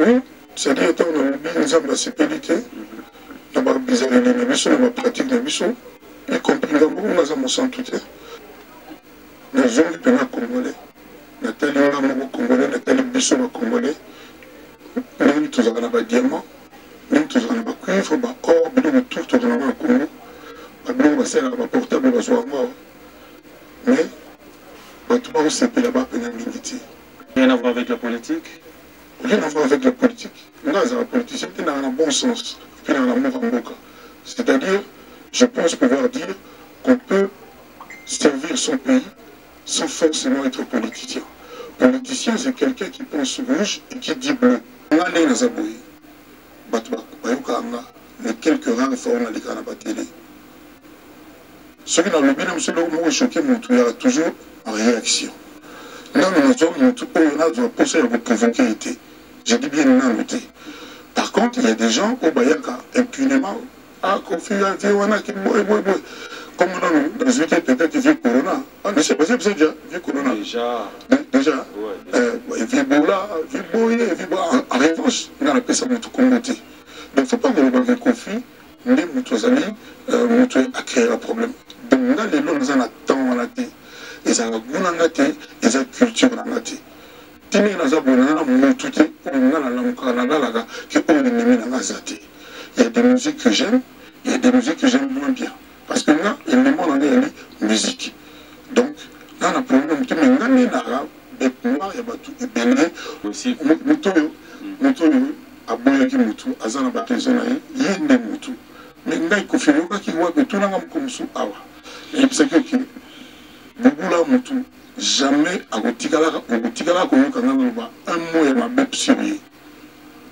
Oui, c'est-à-dire que nous avons une sécurité, nous avons une pratique de mission, y compris dans mon centre. Nous avons un Congolais, nous avons un Congolais, nous avons un Congolais, nous avons un diamant, nous avons un cuivre, nous avons un tout dans le Congo, nous avons un portable, mais tout le monde s'est fait là-bas pendant l'unité. Rien à voir avec la politique? Rien à voir avec la politique. Nous, la politique, c'est dans un bon sens. C'est-à-dire, je pense pouvoir dire qu'on peut servir son pays sans forcément être politicien. Politicien, c'est quelqu'un qui pense rouge et qui dit bleu. On a les Nazaboué. Les quelques rares fois on a les canapés télé. Ce qui dans le bien, c'est le mot choqué, il y a toujours en réaction. Là, nous avons posé la provoquer. Je dis bien noté. Par contre, il y a des gens au Bayaka, impunément, Kofi, comme dans les week-ends, peut-être qu'il vit Corona. Ah, mais c'est pas ça, c'est déjà, vu Corona. Déjà. Il vit Bola, il vit Boye, il vit Bola. En revanche, on a appelé ça notre communauté. Donc, il ne faut pas que nous avons Kofi, mais nous avons créé un problème. Donc, nous avons un temps à la tête. Ils ont un goût à la tête, ils ont une culture à la tête. Il y a des musiques que j'aime, il y a des musiques que j'aime moins bien. Parce que là, il y a des gens qui musique. Donc, là, on a problème. Jamais à Gotigala un mot et ma bête sur lui.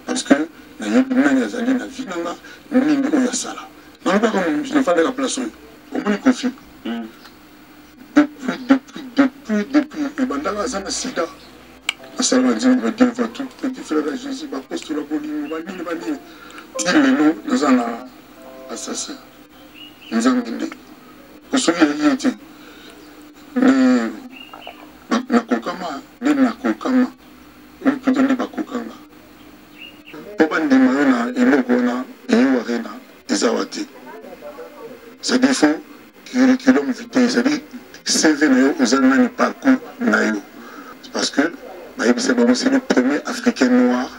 Parce que la vie n'a sala. Je ne fais la place au moins conflit. Depuis, et Bandara Zana Sida. À Salvador, on va dire, tout petit frère de Jésus, va poster la Bolivie, va dire, dis-le-nous, nous en avons assassin. Nous en avons dit. Pour ceux qui y étaient, nakokama nde nakokama mputo nde bakokanga po bandima yo na eloko wana eyeware na ezawa te c'est-à-dire faut curriculum vitae c'est-à-dire CV na yo oza nani parcours na yo parce que bayebisa bango c'est le premier africain noir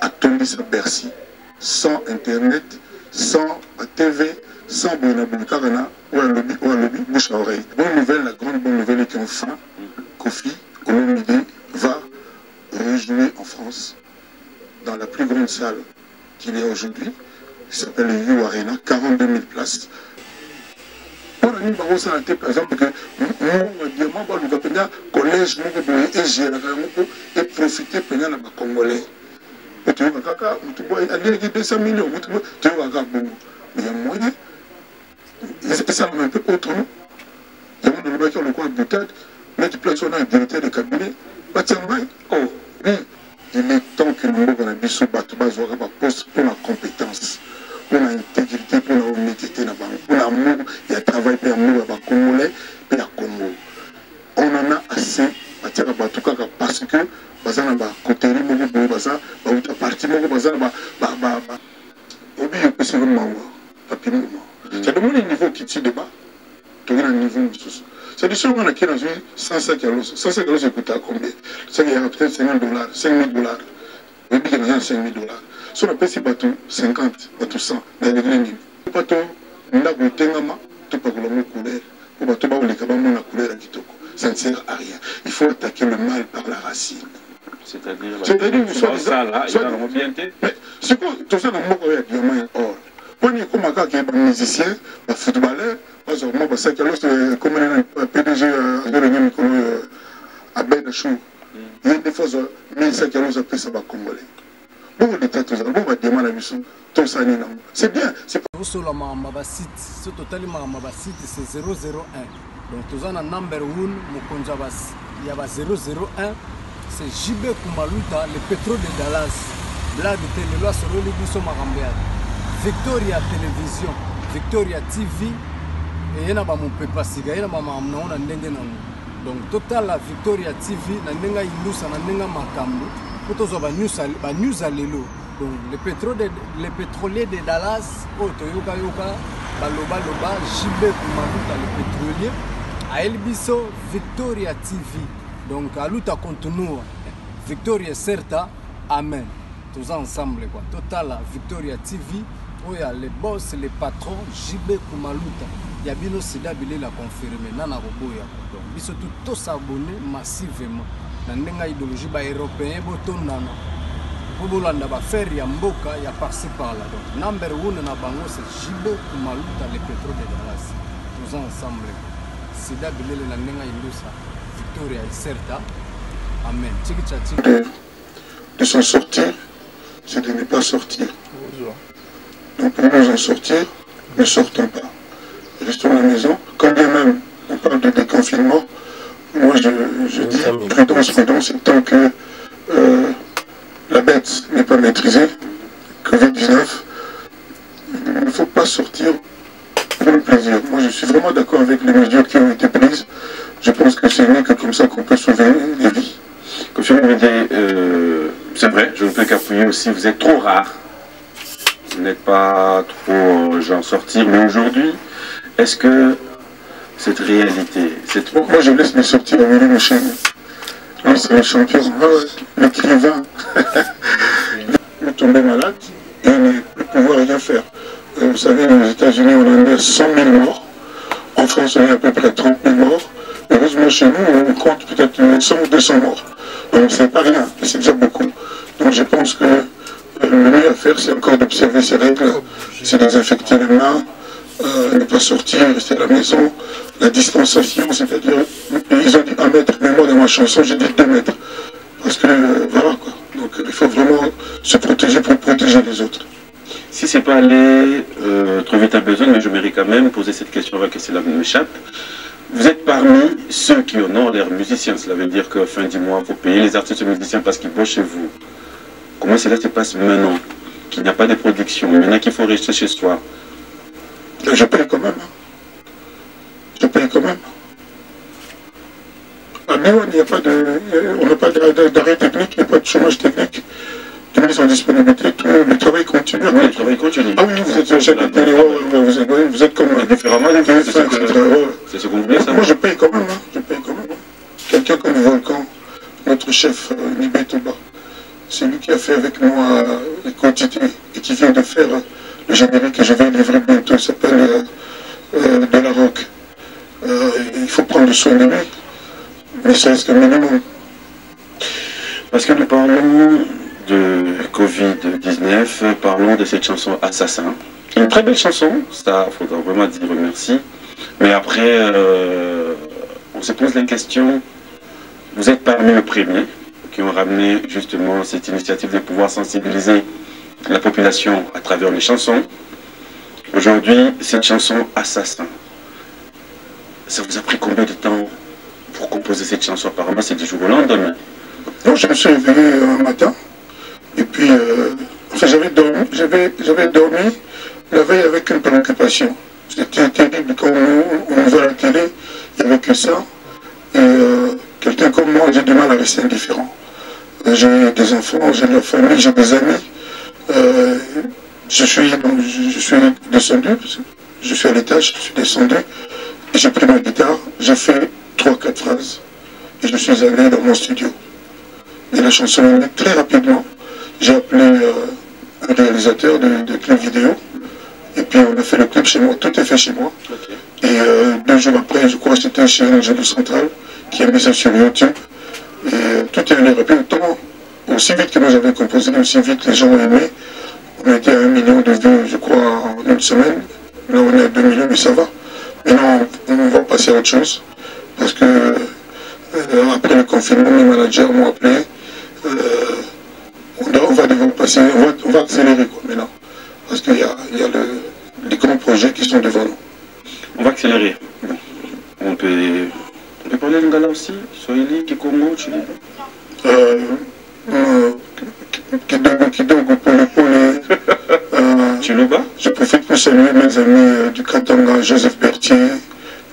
à tomber sur Bercy sans internet, sans TV, sans bonaboulikana ou un lobby bouche à oreille. Bonne nouvelle, la grande bonne nouvelle est qu'enfin Kofi Olomide va rejouer en France dans la plus grande salle qu'il y a aujourd'hui, qui s'appelle le You Arena, 42 000 places. On a mis par exemple que le collège et profiter pendant la Congolais. Tu vois, kaka, tu vois, il y a 200 millions, tu vois, mais il y a moyen. Et ça va un peu autrement. Il y a un qui a le coin de tête. Mais tu places un directeur de cabinet, oh oui, il est temps que nous avons un bisou poste pour la compétence, pour l'intégrité, pour la honnêteté, pour l'amour, il y a travail pour l'amour, pour le Congolais, pour le Congo. On en a assez, parce que, côté c'est de mon niveau qui tire débat, tu as un niveau. C'est-à-dire que si on a qui dans une 105 kilos, 105 kilos, ça coûte à combien? Ça y a peut-être 50 $, 5 000 $. Oui, il y a 5 000 $. Si on a payé bateau 50, bateau 100, dans les grenades, bateau, on a goûté un maman, tout pas couleur, pour bateau, on a couleur à Kitoko. Ça ne sert à rien. Il faut attaquer le mal par la racine. C'est-à-dire que ça, là, il va le rebienter. Mais c'est quoi? Tout ça, dans le mot, il y a diamant or. Quand il y a un musicien, un footballeur, comme un PDG à Ben Chou, il y a des fois 1500 kilos après ça va Congolais. Bon, l'État, tout ça, bon, va demander la mission, tout ça, c'est bien. C'est c'est c'est 001. Donc, tout ça, number 1, il y a 001. C'est JB Kumaluta, le pétrole de Dallas. Blague de télé, sur le Libiso Marambia. Victoria Télévision, Victoria TV, et il y a mon papa Siga, il y a donc total la Victoria TV, na nenga ilusa na nenga makambo, pour tous les news à l'élo. Donc les pétroliers de Dallas, Toyoka Yoka, Baloba Loba, JB Kumaluta les pétroliers, à Elbiso Victoria TV. Donc à l'outa continue Victoria Certa, Amen. Tous ensemble quoi. Total Victoria TV, où il y a les boss, les patrons, JB Kumaluta. Il y a bien aussi d'habiller la confirmer. Nana Roboya. Donc ils sont tous abonnés massivement. Dans l'idéologie européenne, pour faire ya mboka ya par-ci par-là. Donc, number 1 na bango c'est JB Kumaluta les pétrole de Dallas. Tous ensemble. C'est d'abord la nenga ilusa. Victoria et Certa. Amen. De s'en sortir, c'est de ne pas sortir. Donc, pour nous en sortir, ne sortons pas. Restons à la maison. Quand bien même on parle de déconfinement, moi je dis prudence, tant que la bête n'est pas maîtrisée, Covid-19, il ne faut pas sortir pour le plaisir. Moi, je suis vraiment d'accord avec les mesures qui ont été prises. Je pense que c'est que comme ça qu'on peut sauver les vies. Comme je me dis, c'est vrai, je ne peux qu'appuyer aussi, vous êtes trop rare. Vous n'êtes pas trop genre sortir. Mais aujourd'hui, est-ce que cette réalité, moi, je laisse me sortir à Willy Michel. Lui, c'est le champion, l'écrivain. Il est tombé malade et il ne pouvoir rien faire. Vous savez, aux États-Unis, on a 100 000 morts. En France, on a à peu près 30 000 morts. Heureusement, chez nous, on compte peut-être 100 ou 200 morts. Donc, c'est pas rien, c'est déjà beaucoup. Donc, je pense que le mieux à faire, c'est encore d'observer ces règles. C'est désinfecter les mains, ne pas sortir, rester à la maison. La distanciation, c'est-à-dire, ils ont dit 1 mètre, mais moi, dans ma chanson, j'ai dit 2 mètres. Parce que, voilà, quoi. Donc, il faut vraiment se protéger pour protéger les autres. Si c'est pas aller trop vite à besoin, mais je mérite quand même poser cette question avant que cela m'échappe. Vous êtes parmi ceux qui honorent leurs musiciens. Cela veut dire qu'à fin du mois, il faut payer les artistes musiciens parce qu'ils bossent chez vous. Comment cela se passe maintenant? Qu'il n'y a pas de production, maintenant qu'il faut rester chez soi. Je paye quand même. Je paye quand même. À Néon, on n'a pas d'arrêt technique, il n'y a pas de chômage technique. Tout le monde est en disponibilité, le travail continue. Oui, le travail continue. Ah oui, vous êtes chef de télé, vous êtes comme... Différemment, c'est ce qu'on voulait, ça. Moi, je paye quand même, je paye quand même. Quelqu'un comme Volcan, notre chef Nibé Touba, c'est lui qui a fait avec moi les quantités et qui vient de faire le générique que je vais livrer bientôt, il s'appelle De la Rock. Il faut prendre soin de lui, mais ça reste un minimum. Parce que nous parlons de Covid-19, parlons de cette chanson Assassin. Une très belle chanson, ça, il faudra vraiment dire merci. Mais après, on se pose la question, vous êtes parmi les premiers qui ont ramené justement cette initiative de pouvoir sensibiliser la population à travers les chansons. Aujourd'hui, cette chanson Assassin, ça vous a pris combien de temps pour composer cette chanson? Apparemment, c'est du jour au lendemain. Non, je me suis réveillé un matin. Et puis, enfin, j'avais dormi la veille avec une préoccupation. C'était terrible quand on voit la télé, il n'y avait que ça. Et quelqu'un comme moi, j'ai du mal à rester indifférent. J'ai des enfants, j'ai de la famille, j'ai des amis. Je suis descendu, je suis à l'étage, je suis descendu. Et j'ai pris ma guitare, j'ai fait 3-4 phrases. Et je suis allé dans mon studio. Et la chanson est venue très rapidement. J'ai appelé un réalisateur de clip vidéo. Et puis on a fait le clip chez moi. Tout est fait chez moi. Okay. Et 2 jours après, je crois que c'était chez Angelo Central qui a mis ça sur YouTube. Et tout est allé rapidement. Aussi vite que moi j'avais composé, aussi vite les gens ont aimé. On a été à 1 million de vues, je crois, en 1 semaine. Là on est à 2 millions, mais ça va. Maintenant on va passer à autre chose. Parce que après le confinement, mes managers m'ont appelé. On va devoir passer, on va accélérer quoi, maintenant. Parce qu'il y a les grands projets qui sont devant nous. On va accélérer. On peut parler lingala aussi? Swahili, Kikongo, Kidogo, Pole. Chiluba? Je profite pour saluer mes amis du Katanga, Joseph Berthier,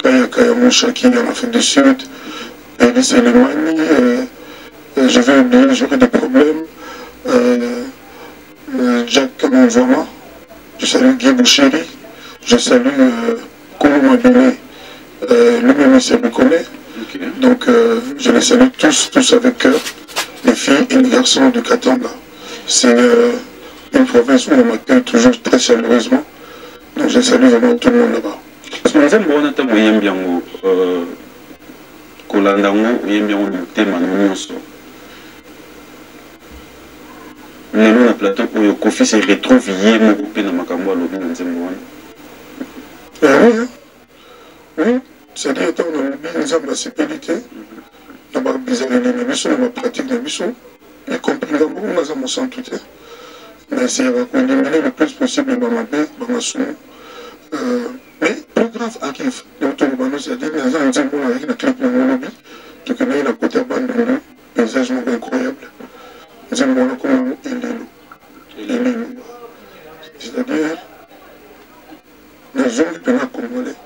Kaya Moucha qui est en Afrique du Sud, Elie Selemani, je vais oublier, j'aurai des problèmes. Jack Kamonvama, je salue Guy Bouchéry, je salue Kolo Mabile, lui-même il se reconnaît. Okay. Donc je les salue tous avec cœur, les filles et les garçons de Katanga. C'est une province où on m'accueille toujours très chaleureusement. Donc je salue vraiment tout le monde là-bas. Parce que nous avons un moyen bien Kolandango, il y a bien un thème lelo na plateau oyo Kofi se retrouve ye moko pe na makambo alobi na nzembo wana. Oui, c'est-à-dire que nous avons nzambe ya sipelite na babizaleli na biso na bapratique na biso, y compris ngambo naza mosantu te, mais essayaka koéliminer le plus possible bamabe bamasumu. Mais plus grave arrive tolobano, c'est-à-dire naza nzembo nazaki na clip nango lobi tokendaki na kote ya bandundu, paysage moko incroyable. Nzembo wana komamo elelo, c'est-à-dire nazongi mpena congolais,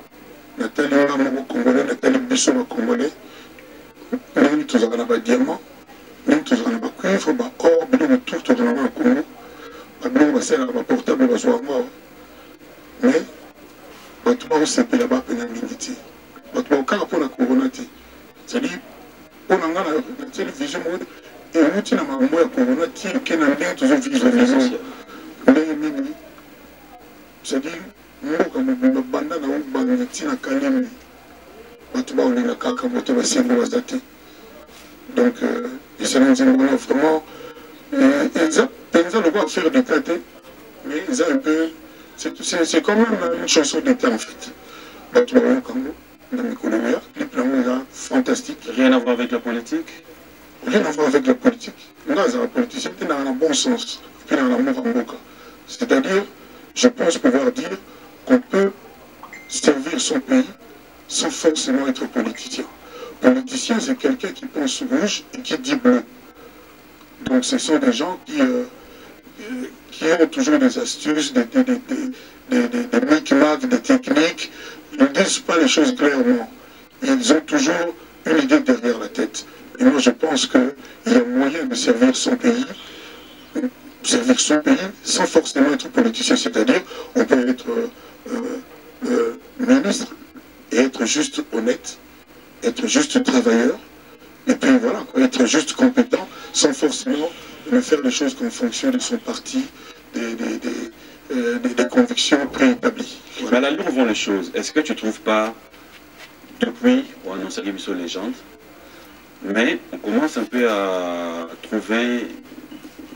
natali nga moko congolais, natali biso bacongolais, ndenge tozalaka na badiamant, ndenge tozalaka na bacuivre, baor, biloko tout tozalaka na Congo, babiloko basalaka baportable bazwaka awa, mais bato bakosepela bapena mingi te, bato bakokaka mpona corona te, c'est-à-dire mpona nga na tieli vision moko euti na makambo ya corona ti eke na ndenge tozovivre lelo ndenge nini, c'est-à-dire mboka mobimba banda na obanga ntina kalemi bato baolinga kaka moto basengo baza te. Donc esala nzembo wana vraiment eza mpenza lokwa affaire d'état te, mais eza un peu c'est quand même une chanson d'état en fait. Bato bayokango na mikolo ya clip nango eza fantastique. Rien à voir avec la politique? Rien à voir avec la politique. Nous avons la politicien qui est dans le bon sens, puis dans la mauvais boca. C'est-à-dire, je pense pouvoir dire qu'on peut servir son pays sans forcément être politicien. Politicien, c'est quelqu'un qui pense rouge et qui dit bleu. Donc ce sont des gens qui ont toujours des astuces, des micmacs, des techniques. Ils ne disent pas les choses clairement. Ils ont toujours une idée derrière la tête. Et moi, je pense qu'il y a moyen de servir son pays sans forcément être politicien. C'est-à-dire, on peut être ministre et être juste honnête, être juste travailleur, et puis voilà, être juste compétent, sans forcément ne faire les choses qu'en fonction de son parti, des convictions préétablies. Voilà. Mais à l'allure vont les choses. Est-ce que tu ne trouves pas, depuis, on annonce l'émission Légende, mais on commence un peu à trouver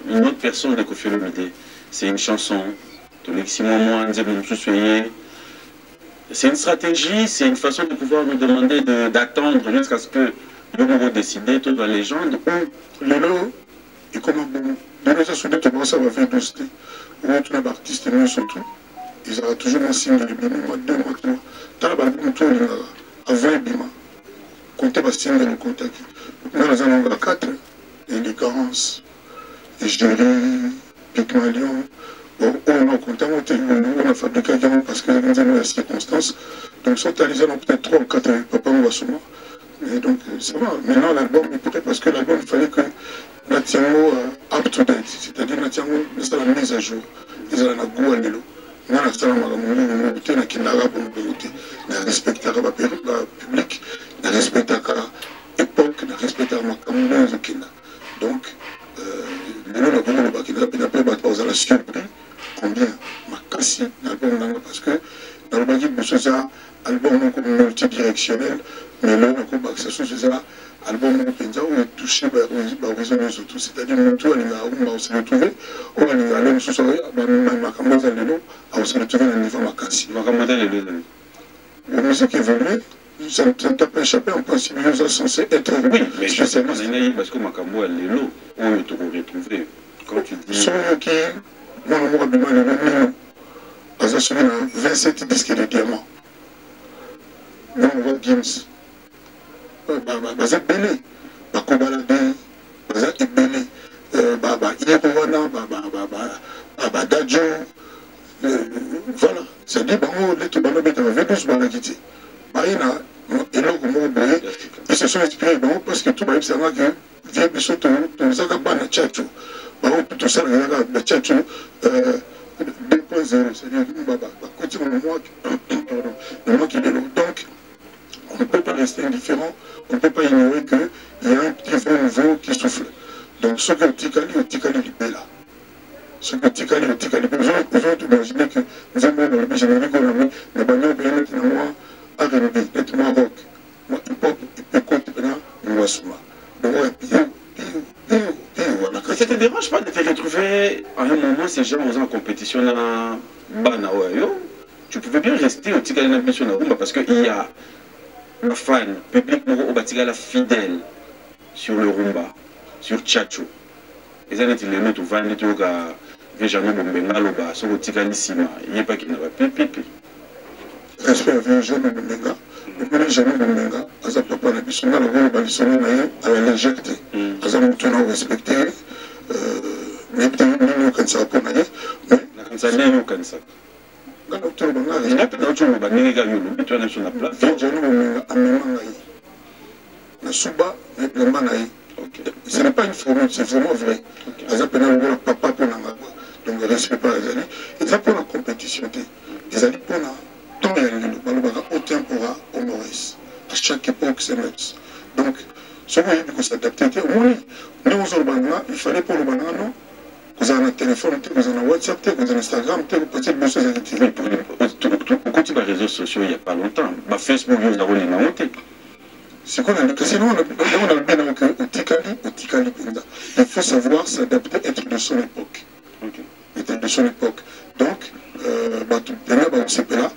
une autre personne de Koffi Olomide. C'est une chanson. C'est une stratégie, c'est une façon de pouvoir nous demander d'attendre jusqu'à ce que nous devons décider toute la légende. Lelo, et comme bon, dans les assurés, tu penses à ma vie d'hostie. On a un artiste, mais surtout, ils auront toujours un signe de mois, 2 mois, 3 mois. T'as la balcon, tout à 20 bima. Comptez pas signe de nos contacts. Nous avons 4 élégance, égérie, Pygmalion. Bon, on a compté, on a fabriqué parce que nous avons les circonstances. Donc, sont allés peut-être 3 ou 4 papa ou Bassouma. Et donc, ça va. Maintenant, l'album, peut-être parce que l'album, il fallait que Natiango up to date. C'est-à-dire, Natiango, c'est la mise à jour. Ils ont la goût à l'élo. Nous, on a fait la mobilité, on a fait la mobilité. On a respecté le public, on a respecté l'époque, on a respecté le Kina. Donc, nous, on a la surpris combien ma cassé l'album, parce que dans le bagage de ce album multidirectionnel, mais là, c'est un album qui est touché par les réseaux sociaux. C'est-à-dire que tout on s'est retrouvé, on a allé nous soucier, on s'est retrouvé à niveau Makassi. La musique évolue, ça ne t'a pas échappé, en principe, nous sommes censés être. Oui, mais je sais pas, parce que Makambo, elle est là, on est retrouvé. Quand tu dis. Ceux qui, moi, le mot Abima, le même, parce que celui-là, 27 disques de diamants. Nous, on voit Gims. Baza belé, bakobalade, baza ebele, Yekowana, Dadjo, voilà. C'est-à-dire, les Toubano Beta, Vénus Balagiti. Baïna, et là, ils se sont inspirés, parce que tout le monde sait que biso tozaka bana tchatcho baoyo tosalaka na tchatcho 2.0, c'est-à-dire bakoti na moi qui lelo. Donc on ne peut pas rester indifférent, on ne peut pas ignorer qu'il y a un petit vent nouveau qui souffle. Donc ce que Tikali libéra. Ce que Tikali libéra. Vous avez imaginé que nous avons dans le budget générique, on a mis la bannière bien qui n'a moi à rénover, être moi rock. Moi hip-hop, écoute, moi souma. Donc voilà. Ça te dérange pas de te retrouver à un moment ces gens en compétition dans Banawayo? Tu pouvais bien rester au Tikali Nation parce qu'il y a un fan, public au Batigala fidèle sur le rumba, sur Tchatcho. Et ça, c'est les notes où van est au gars, Véjano Bombenga, sur le Tikali Sima. Il n'y a pas qui n'a pas pipi. Respect à Véjano Bombenga. Le Véjano Bombenga, à sa papa, la bichon, à la légèreté. À sa montagne, respecté. Mais peut-être nous, quand ça va mais quand ça n'est pas comme ça. Il n'y a pas d'autre chose, mais tu es sur la place. Ce n'est pas une formule, c'est vraiment vrai. Papa pour donc respect par les années. Ils ont pour la compétition. Ils ont pour la temps et au tempora, au Maurice. À chaque époque, c'est notre. Donc, ce qu'on a dit qu'on s'adapte, nous, il fallait pour le banana, non? Vous avez un téléphone, vous avez un WhatsApp, vous avez un Instagram, vous avez peut-être besoin de TV. Au côté des réseaux sociaux, il n'y a pas longtemps. Facebook, vous avez une montée. C'est qu'on a dit que sinon, on a bien au Tikali. Il faut savoir s'adapter, être de son époque. Être de son époque. Donc, c'est là.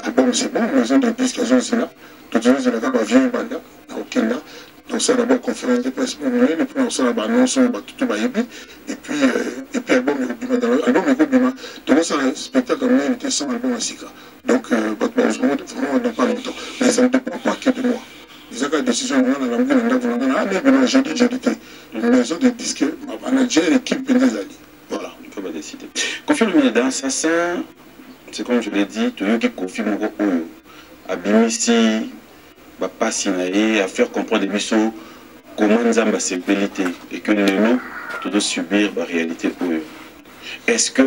Album, c'est bon, les autres disques, elles ont là. Toutes les autres, elles ont vieux banda, au Kenya. Donc, ça d'abord conférence de presse, et puis on s'en a annoncé, tout va y être. Et puis, album est bien. Donc, ça, le spectacle, il était sans album à Sika. Donc, vraiment, dans pas longtemps. Mais ça ne dépend pas que de moi. Ils ont des décisions, j'ai dit, les autres disques, ma manager, l'équipe, voilà. Il faut pas décider. Confirme le dans Assassin, c'est comme je l'ai dit, tu as qui confirme à Bimissi, à faire comprendre des missions, comment nous avons ces qualités et que nous devons subir la réalité. Est-ce que,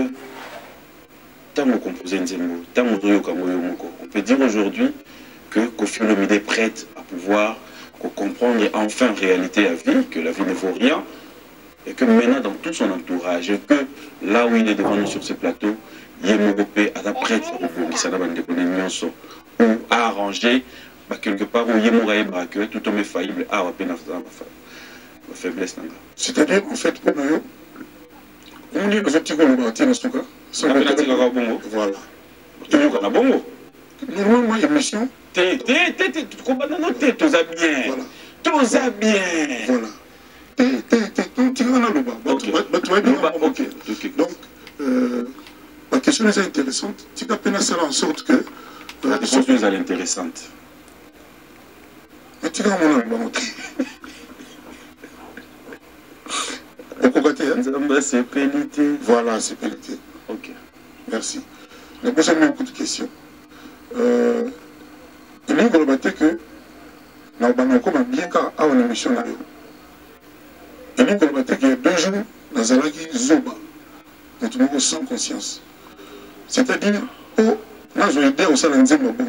tant que composé on peut dire aujourd'hui que Kofi Olomide est prête à pouvoir comprendre enfin en réalité la vie, que la vie ne vaut rien, et que maintenant dans tout son entourage, et que là où il est devant nous sur ce plateau, il est mobopé à la prête ou à arranger quelque part où il est mort que tout homme est faillible à la faiblesse. C'est-à-dire en fait pour nous, on dit que les petits collaborateurs dans ce cas, voilà. Normalement, il y a une mission. T'es bien. Voilà. Donc, la question est intéressante. Tu as peine à faire en sorte que. La question est intéressante. Mais tu as mon album. C'est pénité. Voilà, c'est pénité. Ok. Merci. La prochaine beaucoup de questions. Il est globalisé que nous avons bien qu'à une émission. Il est globalisé qu'il y a 2 jours, nous avons Zoba. Nous avons sans conscience. C'est-à-dire, nous avons aidé au salon de Bongo.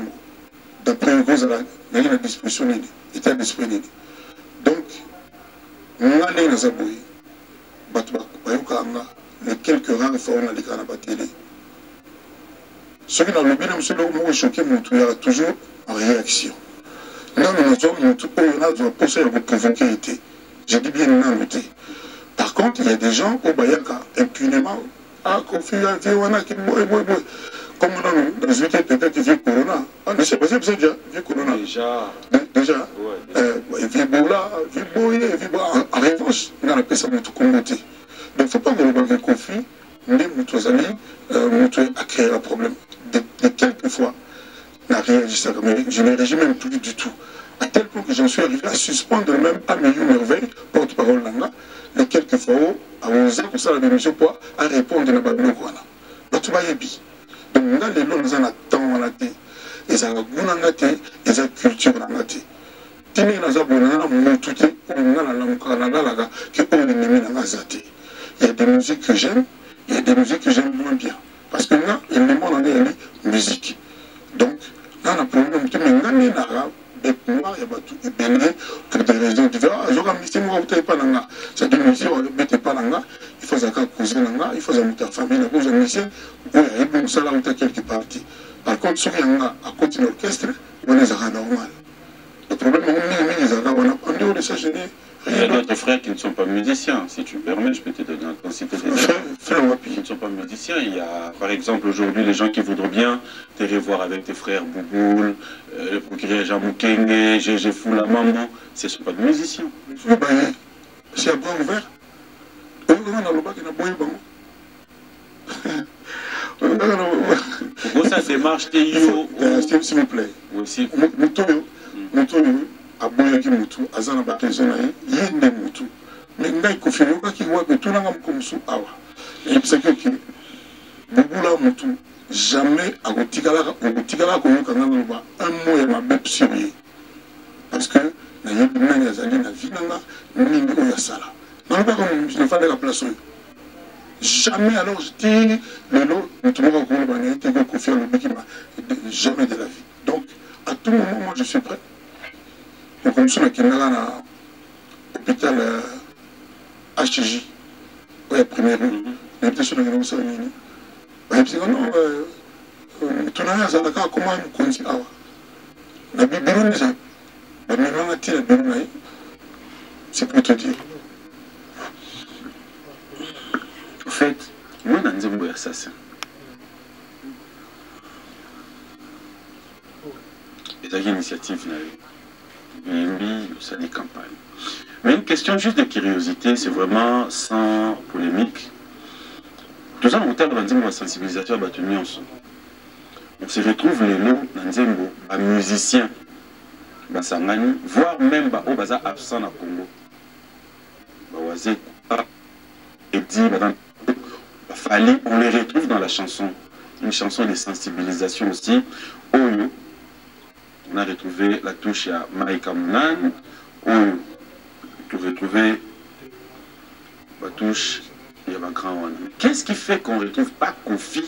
D'après les causes, il y a une disposition, il était disponible. Donc, nous allons nous abouiller. Les quelques rares fois on a dit qu'on n'a pas télé. Ce qui n'a le bien, c'est que choqué, il y a toujours en réaction. Là, nous avons posé la provoquer. J'ai dit bien non. Par contre, il y a des gens au Bayaka, impunément, Kofi, comme dans les week-ends, peut-être qu'il vit Corona. Ah, mais c'est pas ça, déjà, vit Corona. Déjà. Il vit Bola, il vit Boye, il vit Bola. En revanche, on a appelé ça notre communauté. Donc, il ne faut pas que le conflit, nous a créé un problème. De quelques fois, n'a réagi ça. Mais je ne réagis même plus du tout. À tel point que j'en suis arrivé à suspendre même à mes merveilles, porte-parole là, les quelques fois, à oser pour ça la démission pour répondre à la Babylone. Donc, tu vas y aller. Donc, nous avons les temps à la tête, ils ont goût à la tête, ils ont culture à la tête. tini na za bona na mutu te on na la mukana la que on est mis dans azati. Il y a des musiques que j'aime, il y a des musiques que j'aime moins bien parce que là il me demande en musique. Donc là on a problème que ngani na et moi, il y a tout ébélé pour des raisons différentes. Je vais me moi, vous pas là. C'est une musique, on ne met pas là. Il faut que cousin là, il faut que famille là, vous avez mis ça, il y a une salle où tu as quelques parties. Par contre, si on a à côté de l'orchestre, on est à normal. Le problème, on est de ça, il y a d'autres frères qui ne sont pas musiciens. Si tu permets, je peux te donner un citer des frères qui ne sont pas musiciens. Il y a, par exemple, aujourd'hui, les gens qui voudraient bien te revoir avec tes frères Bouboul, le procureur Jean Moukenge, Gégé Foula Mambo. Ce ne sont pas des musiciens. C'est à bras ouvert. On a le bac qui n'a pas eu Pourquoi ça démarche s'il vous plaît. Aussi. Aboyaki mutu azana batezo na ye nde mutu mais ngai kofino kaki wa betuna ngam komsu awa et c'est que bubula mutu jamais agotikala ko yokanga ngaba un mot ya mabep sur ye parce que na ye nani azali na vinanga nini ko ya sala na ba ko je fais la place jamais alors je dis le lot mutu ko ko ba ne te ko confier le bikima jamais de la vie donc à tout moment moi je suis prêt. Comme ça, on a l'hôpital HJ, la première rue. On était sur la grande salle. On a dit non, tu n'as pas à comment on continue. La Bible, c'est pour te dire. En fait, moi, dans un assassin. Et c'est une initiative. Ça des campagnes. Mais une question juste de curiosité, c'est vraiment sans polémique. Tout ça, on terme dans la sensibilisation à on se retrouve les noms dans un musicien, voire même au bazar absent à Congo. Et dit, on les retrouve dans la chanson. Une chanson de sensibilisation aussi. On a retrouvé la touche à Maïka Mounan, où tu retrouvais la touche il y a un grand one. Qu'est-ce qui fait qu'on ne retrouve pas Kofi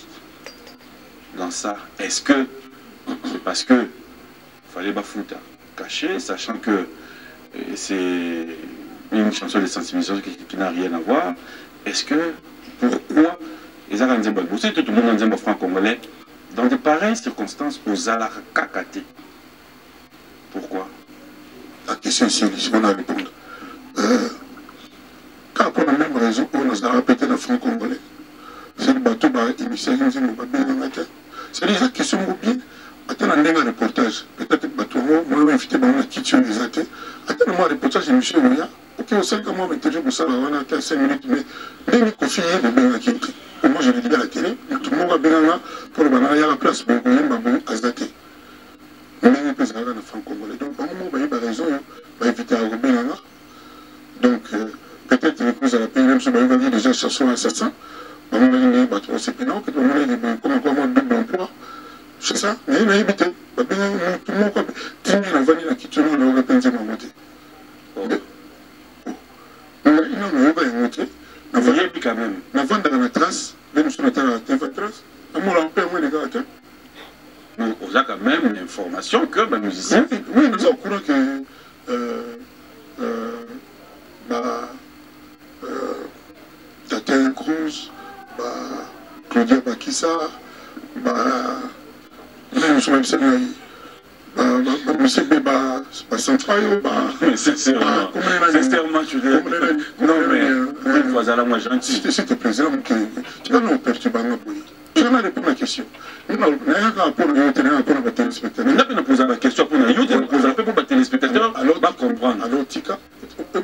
dans ça? Est-ce que c'est parce que fallait bafouta caché, sachant que c'est une chanson de sensibilisation qui n'a rien à voir? Est-ce que pourquoi les Arabes, vous savez tout le monde en franc-congolais, dans de pareilles circonstances, aux Alarkakate? Pourquoi? La question est ici, on a répondu. Quand on a la même raison, on a répété le franc congolais. C'est le bateau qui est initié, c'est des questions bien. Attends, on a un reportage. Peut-être que le bateau, on a invité dans la kitchen des athées. Attends, on a un reportage de M. Oya. Ok, au 5 mois, on a 5 minutes, mais les confiés de bien qui moi je l'ai dit à la télé, tout le monde va bien là pour le banana, il y a la place, mais on a Azdaté. Mais il y a des franco-congolais. Donc, on a raison, on va éviter à Robin. Donc, peut-être que vous allez payer, même si on va dire déjà chanson à 700, on va dire que c'est pénal, que on va dire comment on double emploi. C'est ça, mais il y a évité. Tout le monde va dire que la vanille qui tourne, on va penser à monter. Non, on va y monter. On va y quand même. On va dans la trace, même si on a la trace, on va en perdre moins de gars. Nous avons quand même l'information que les musiciens. Oui, nous sommes au courant que Tatin Cruz, Claudia Bakissa, nous sommes même monsieur Béba, Centraio, sincèrement, tu dis. Non, mais une fois à la moi gentil. C'était plaisir, tu vas nous perturber. Je vais répondre à la question. Nous n'avons pas pour les téléspectateurs. Nous n'avons pas posé la question pour les téléspectateurs. Alors, va comprendre. Alors, Tika, il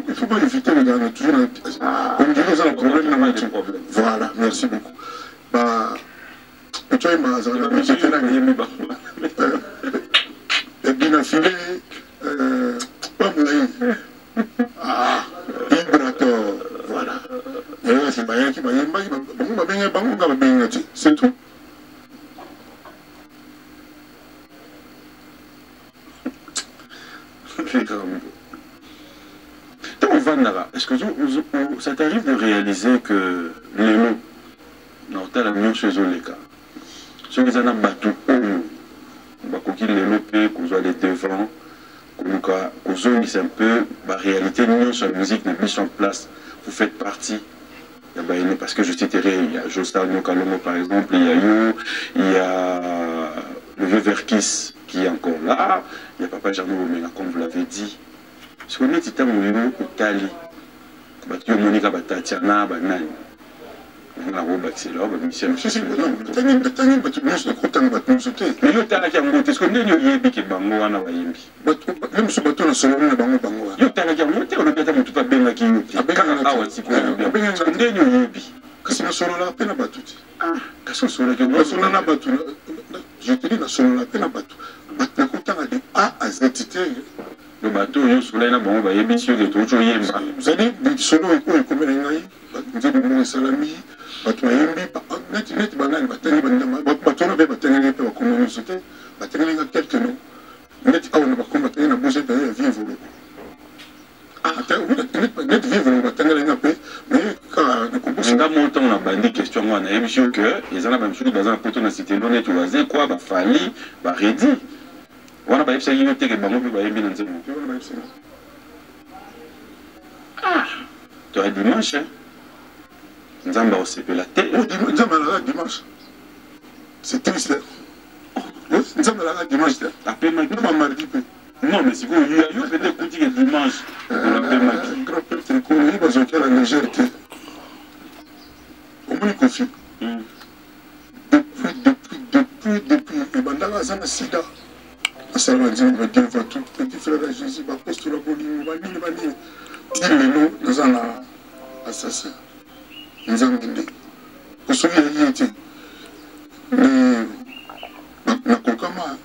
ne faut pas éviter les gars. Toujours, on dirait que c'est un problème. Voilà, merci beaucoup. Tu vois, j'étais là. Bien affilé. Pas moulin. Vibrator. Voilà. C'est tout. que ça t'arrive de réaliser que les lots, dans la union chez les cas, ceux qui ont un bateau, qui les lots, qu'on soit les devants, qu'on soit un peu, la réalité, nous, sur la musique, nous mise en place, vous faites partie. Parce que je citerai, il y a Josta Nyokalomo par exemple, il y a You, il y a le vieux Verkis qui est encore là, il y a Papa Jarno Omega, comme vous l'avez dit. Parce qu'on est tita moulino au Tali. Batio Monica Batatiana, Banane. On a roba qui c'est là, Michel. Mais le Tala qui a monté, est-ce qu'on est Yoyebi qui est Bango, Anna Wayembi? Même ce bateau, on a Bango. Yo Tala qui a monté, on a bien tout à bien qui est. Ah ouais, c'est quoi? Est-ce qu'on est Yoyebi? Kasi na solo la pena batu. Ah, kasi solo que na solo na batu. Je te dis na solo la pena batu. Batna kutanga de A à Z. Le bateau yo solo na bon ba yebiso de toujours yemba. Vous allez solo ko ko mena ngai. Nze de mo salami. Batu yembi net banane batani bandama. Batu na be batani pe ko mo sote. Batani nga quelques noms. Net awana ba combattre na bouger de vivre. Ah, net vivre batani nga pe. Mais quand montant on a bandé question on a émission que les gens même chose dans un poteau na cité non tu vas quoi ba fali ba redi wana ba yebisa yino teke bango pe ba yembi na nzemo ah tu as dimanche nzamba au CP la tête nzamba la dimanche c'est triste nzamba la dimanche appelle ma non mardi pe non mais si vous yo peut-être kuti que dimanche on appelle ma grand père tricot il va jouer la légèreté. On me confie. Depuis, et Bandara Zana Sida. Assalama va dire tout petit frère de Jésus, va poster la boline, va dire, dis-le nous, nous en assassin. Nous en guidé. Pour ceux qui y étaient, na kokama,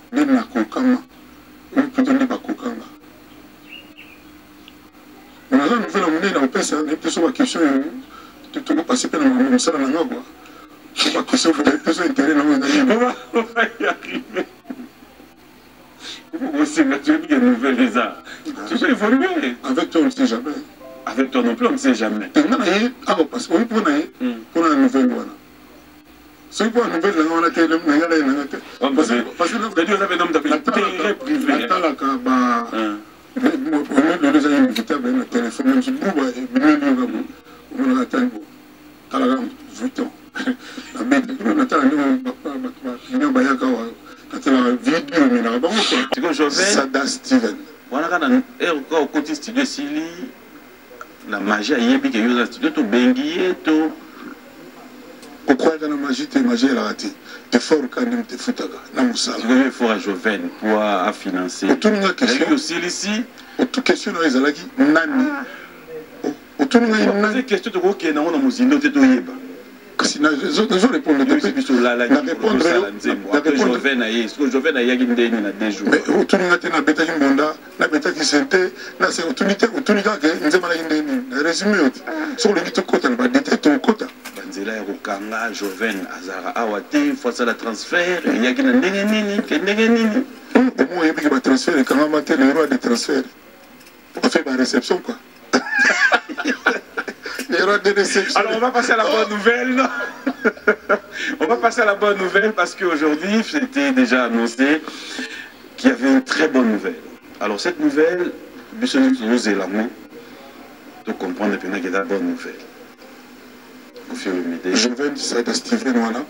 on peut donner ma kokama. On a une nouvelle monnaie dans le pays, c'est sur la question. Tu peux passer par le salon à l'agua. Je crois que ça vous avez plus d'intérêt dans le monde. On va y arriver. Vous aussi, tu as dit une nouvelle des arts. Tu sais évoluer. Avec toi, on ne sait jamais. Avec toi non plus, on ne sait jamais. Parce qu'on pour une nouvelle loi. C'est pour une nouvelle loi, on a été parce que vous avez un homme d'affaires privé. On est deux années inévitables, on a téléphone, même si vous on a atteint 8 ans. La bête, on a atteint Sada Steven. Voilà, quand on continue studio Sili, la magie a yébi que yo studio to bengié to. Pourquoi dans la magie t'es magie elle a raté? T'es fort quand même t'es foutaga. Na musala. Tu veux fort à Joven pour à financer. Autour de la question. Aussi ici. Autour question dans les alaki nani. Autour de la nani. Question de quoi qui est dans mon musindo t'es to yeba. Si na je répondre depuis la répondre Joven a est-ce que Joven a yagi ndeni na 2 jours. Mais autour de la beta kimbonda na beta qui sentait na c'est autour de que nzema la ndeni. Résumé sur le gito kota na badete to kota. Banzela Rokanga Joven Azara Awate fois ça la transfert yagi na ndenge nini ke ndenge nini. Au moins il y a transfert et quand on maté le roi des transferts. On fait ma réception quoi. Alors on va passer à la bonne nouvelle. On va passer à la bonne nouvelle parce qu'aujourd'hui c'était déjà annoncé qu'il y avait une très bonne nouvelle. Alors cette nouvelle, nous est l'amour de comprendre qu'il y a une bonne nouvelle. Je vais dire ça à Steven voilà.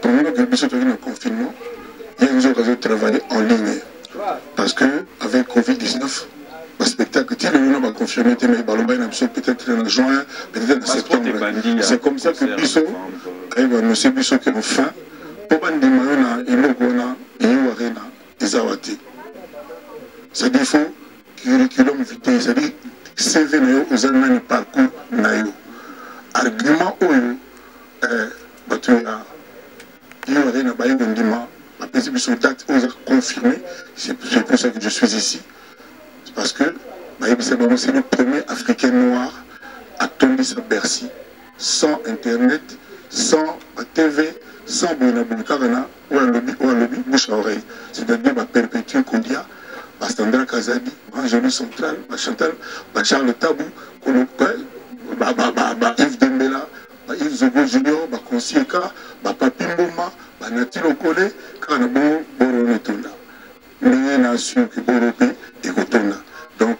Pour nous que nous sommes en confinement, il y a une occasion de travailler en ligne. Parce que avec Covid-19, le spectacle, on va confirmer, mais peut-être en juin, peut-être en septembre. C'est comme ça que Bissot, M. Bissot qui enfin, pour bandi mayona, Imogona, Iouarena, Izawati. C'est-à-dire qu'il faut curriculum vitae, c'est-à-dire CV aux années parcours nayo. Argument où Batuya, Iouarena, Bayondima, après Bissot date, on a confirmé, c'est pour ça que je suis ici. Parce que c'est le premier Africain noir à tomber sur Bercy, sans Internet, sans TV, sans Bonabouna, ou un lobby, bouche à oreille. C'est-à-dire perpétuer Koudia, Sandra Kazadi, Angelou Central, Chantal, Charles Tabou, Yves Dembela, Yves Zogo Junior, Konsieka, Papi Mboma, Nati Lokole, Kanabo, Boronetona. Mais il y a sûr que Boropé et Gotona. Donc,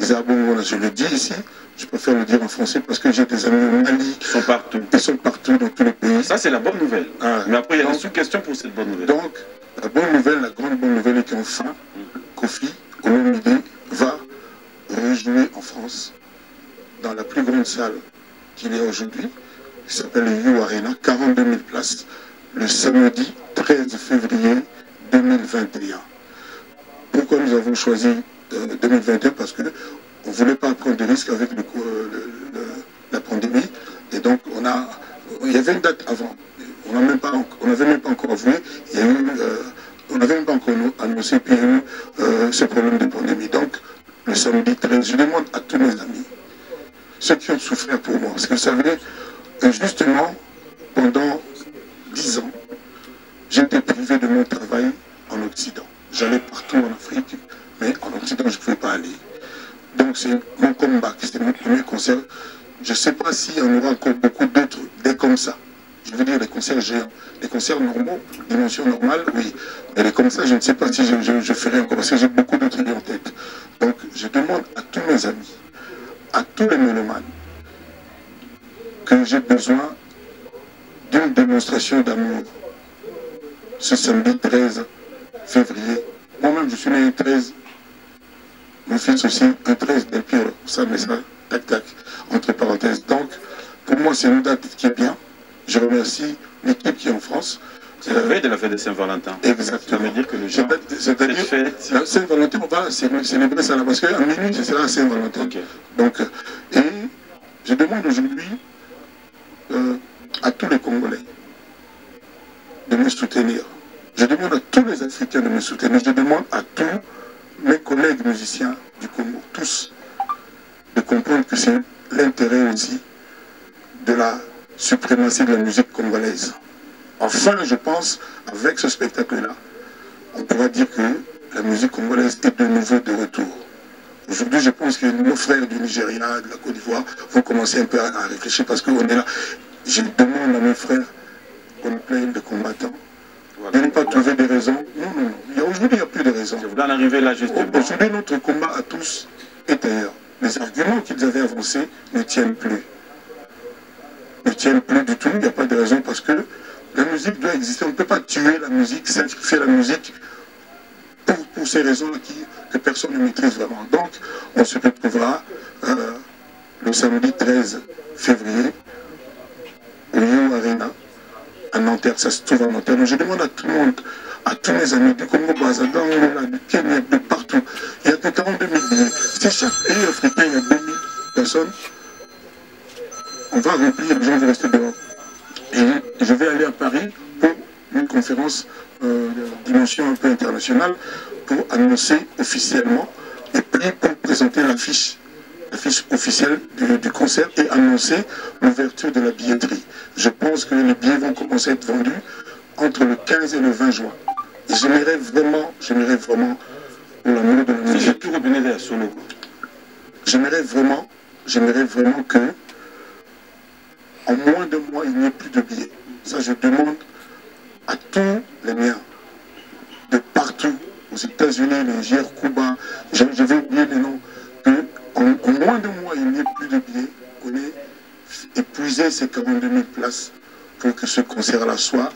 je le dis ici, je préfère le dire en français parce que j'ai des amis au Mali. Ils sont partout. Ils sont partout dans tous les pays. Ça, c'est la bonne nouvelle. Ah, mais après, il y a une sous-question pour cette bonne nouvelle. Donc, la bonne nouvelle, la grande bonne nouvelle est qu'enfin, Kofi Olomide va rejouer en France dans la plus grande salle qu'il y a aujourd'hui, qui s'appelle le You Arena, 42 000 places, le samedi 13 février 2021. Pourquoi nous avons choisi 2021? Parce qu'on ne voulait pas prendre de risques avec la pandémie. Et donc, il y avait une date avant. On n'avait même pas encore avoué. On n'avait même pas encore annoncé, puis il y a eu ce problème de pandémie. Donc, le samedi 13, je demande à tous mes amis, ceux qui ont souffert pour moi, parce que vous savez, justement, pendant 10 ans, j'étais privé de mon travail en Occident. J'allais partout en Afrique, mais en Occident, je ne pouvais pas aller. Donc, c'est mon comeback, c'était mon premier concert. Je ne sais pas s'il y en aura encore beaucoup d'autres, des comme ça. Je veux dire, les concerts géants, les concerts normaux, dimension normale, oui. Mais les comme ça, je ne sais pas si je ferai encore, parce que j'ai beaucoup d'autres idées en tête. Donc, je demande à tous mes amis, à tous les mélomanes, que j'ai besoin d'une démonstration d'amour ce samedi 13 février. Moi-même, je suis né le 13. Mon fils aussi, un 13 del Piero. Ça, mais ça, tac, tac, entre parenthèses. Donc, pour moi, c'est une date qui est bien. Je remercie l'équipe qui est en France. C'est la veille de la fête de Saint-Valentin. Exactement. Ça veut dire que le gens... C'est-à-dire, la Saint-Valentin, on va célébrer ça là, parce qu'à minuit, c'est la Saint-Valentin. Okay. Donc, et je demande aujourd'hui à tous les Congolais de me soutenir. Je demande à tous les Africains de me soutenir. Je demande à tous mes collègues musiciens du Congo, tous, de comprendre que c'est l'intérêt aussi de la suprématie de la musique congolaise. Enfin, je pense, avec ce spectacle-là, on pourra dire que la musique congolaise est de nouveau de retour. Aujourd'hui, je pense que nos frères du Nigeria, de la Côte d'Ivoire, vont commencer un peu à réfléchir parce qu'on est là. Je demande à mes frères qu'on plaît de combattants. De ne pas trouver des raisons. Non. Aujourd'hui, il n'y a plus de raisons. Je voulais en arriver là justement. Aujourd'hui, notre combat à tous est ailleurs. Les arguments qu'ils avaient avancés ne tiennent plus. Ne tiennent plus du tout. Il n'y a pas de raison parce que la musique doit exister. On ne peut pas tuer la musique, sacrifier la musique pour ces raisons que personne ne maîtrise vraiment. Donc, on se retrouvera le samedi 13 février au You Arena à Nanterre. Ça se trouve à Nanterre. Donc, je demande à tout le monde, à tous mes amis du Congo, du Kenya, de partout. Il y a que 42 000 billets. Si chaque pays africain, il y a 2 000 personnes, on va remplir, les gens vont rester dehors. Et je vais aller à Paris pour une conférence de dimension un peu internationale pour annoncer officiellement et puis pour présenter l'affiche officielle du concert et annoncer l'ouverture de la billetterie. Je pense que les billets vont commencer à être vendus entre le 15 et le 20 juin. Et j'aimerais vraiment, pour l'amour de la musique, j'aimerais vraiment que en moins de mois, il n'y ait plus de billets. Ça, je demande à tous les miens, de partout, aux États-Unis, Niger, Cuba, je vais oublier les noms, qu'en moins de mois, il n'y ait plus de billets, qu'on ait épuisé ces 42 000 places pour que ce concert-là soit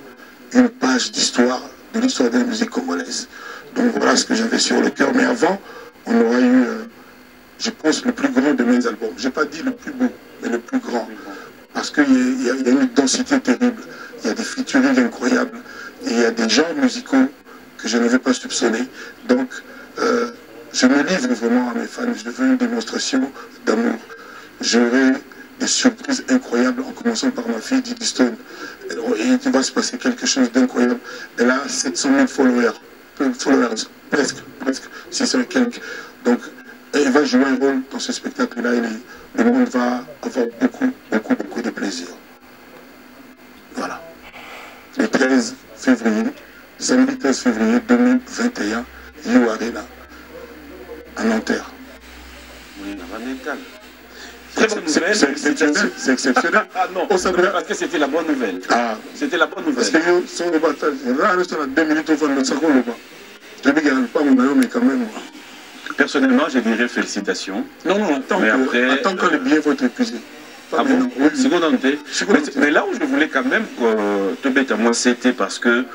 une page d'histoire, de l'histoire de la musique congolaise. Donc voilà ce que j'avais sur le cœur. Mais avant, on aura eu, je pense, le plus grand de mes albums. Je n'ai pas dit le plus beau, mais le plus grand. Parce qu'il y a une densité terrible, il y a des featuring incroyables, et il y a des genres musicaux que je n'avais pas soupçonnés. Donc, je me livre vraiment à mes fans, je veux une démonstration d'amour. J'aurai des surprises incroyables, en commençant par ma fille Didi Stone. Et il va se passer quelque chose d'incroyable. Elle a 700 000 followers, presque 600 et quelques. Donc, elle va jouer un rôle dans ce spectacle-là, et le monde va avoir beaucoup de plaisir. Voilà. Le 13 février, samedi 13 février 2021, You Arena. à Nanterre. Oui, c'est exceptionnel. Ah non, parce que c'était la bonne nouvelle. Ah, c'était la bonne nouvelle. Parce que si on va rester dans 2 minutes, on va le savoir là-bas. Je ne vais pas mon mais quand même. Personnellement, je dirais félicitations. Non, non, attends que le billet va être épuisé. Ah bon? Oui. Mais là où je voulais quand même que te bête à moi, c'était parce que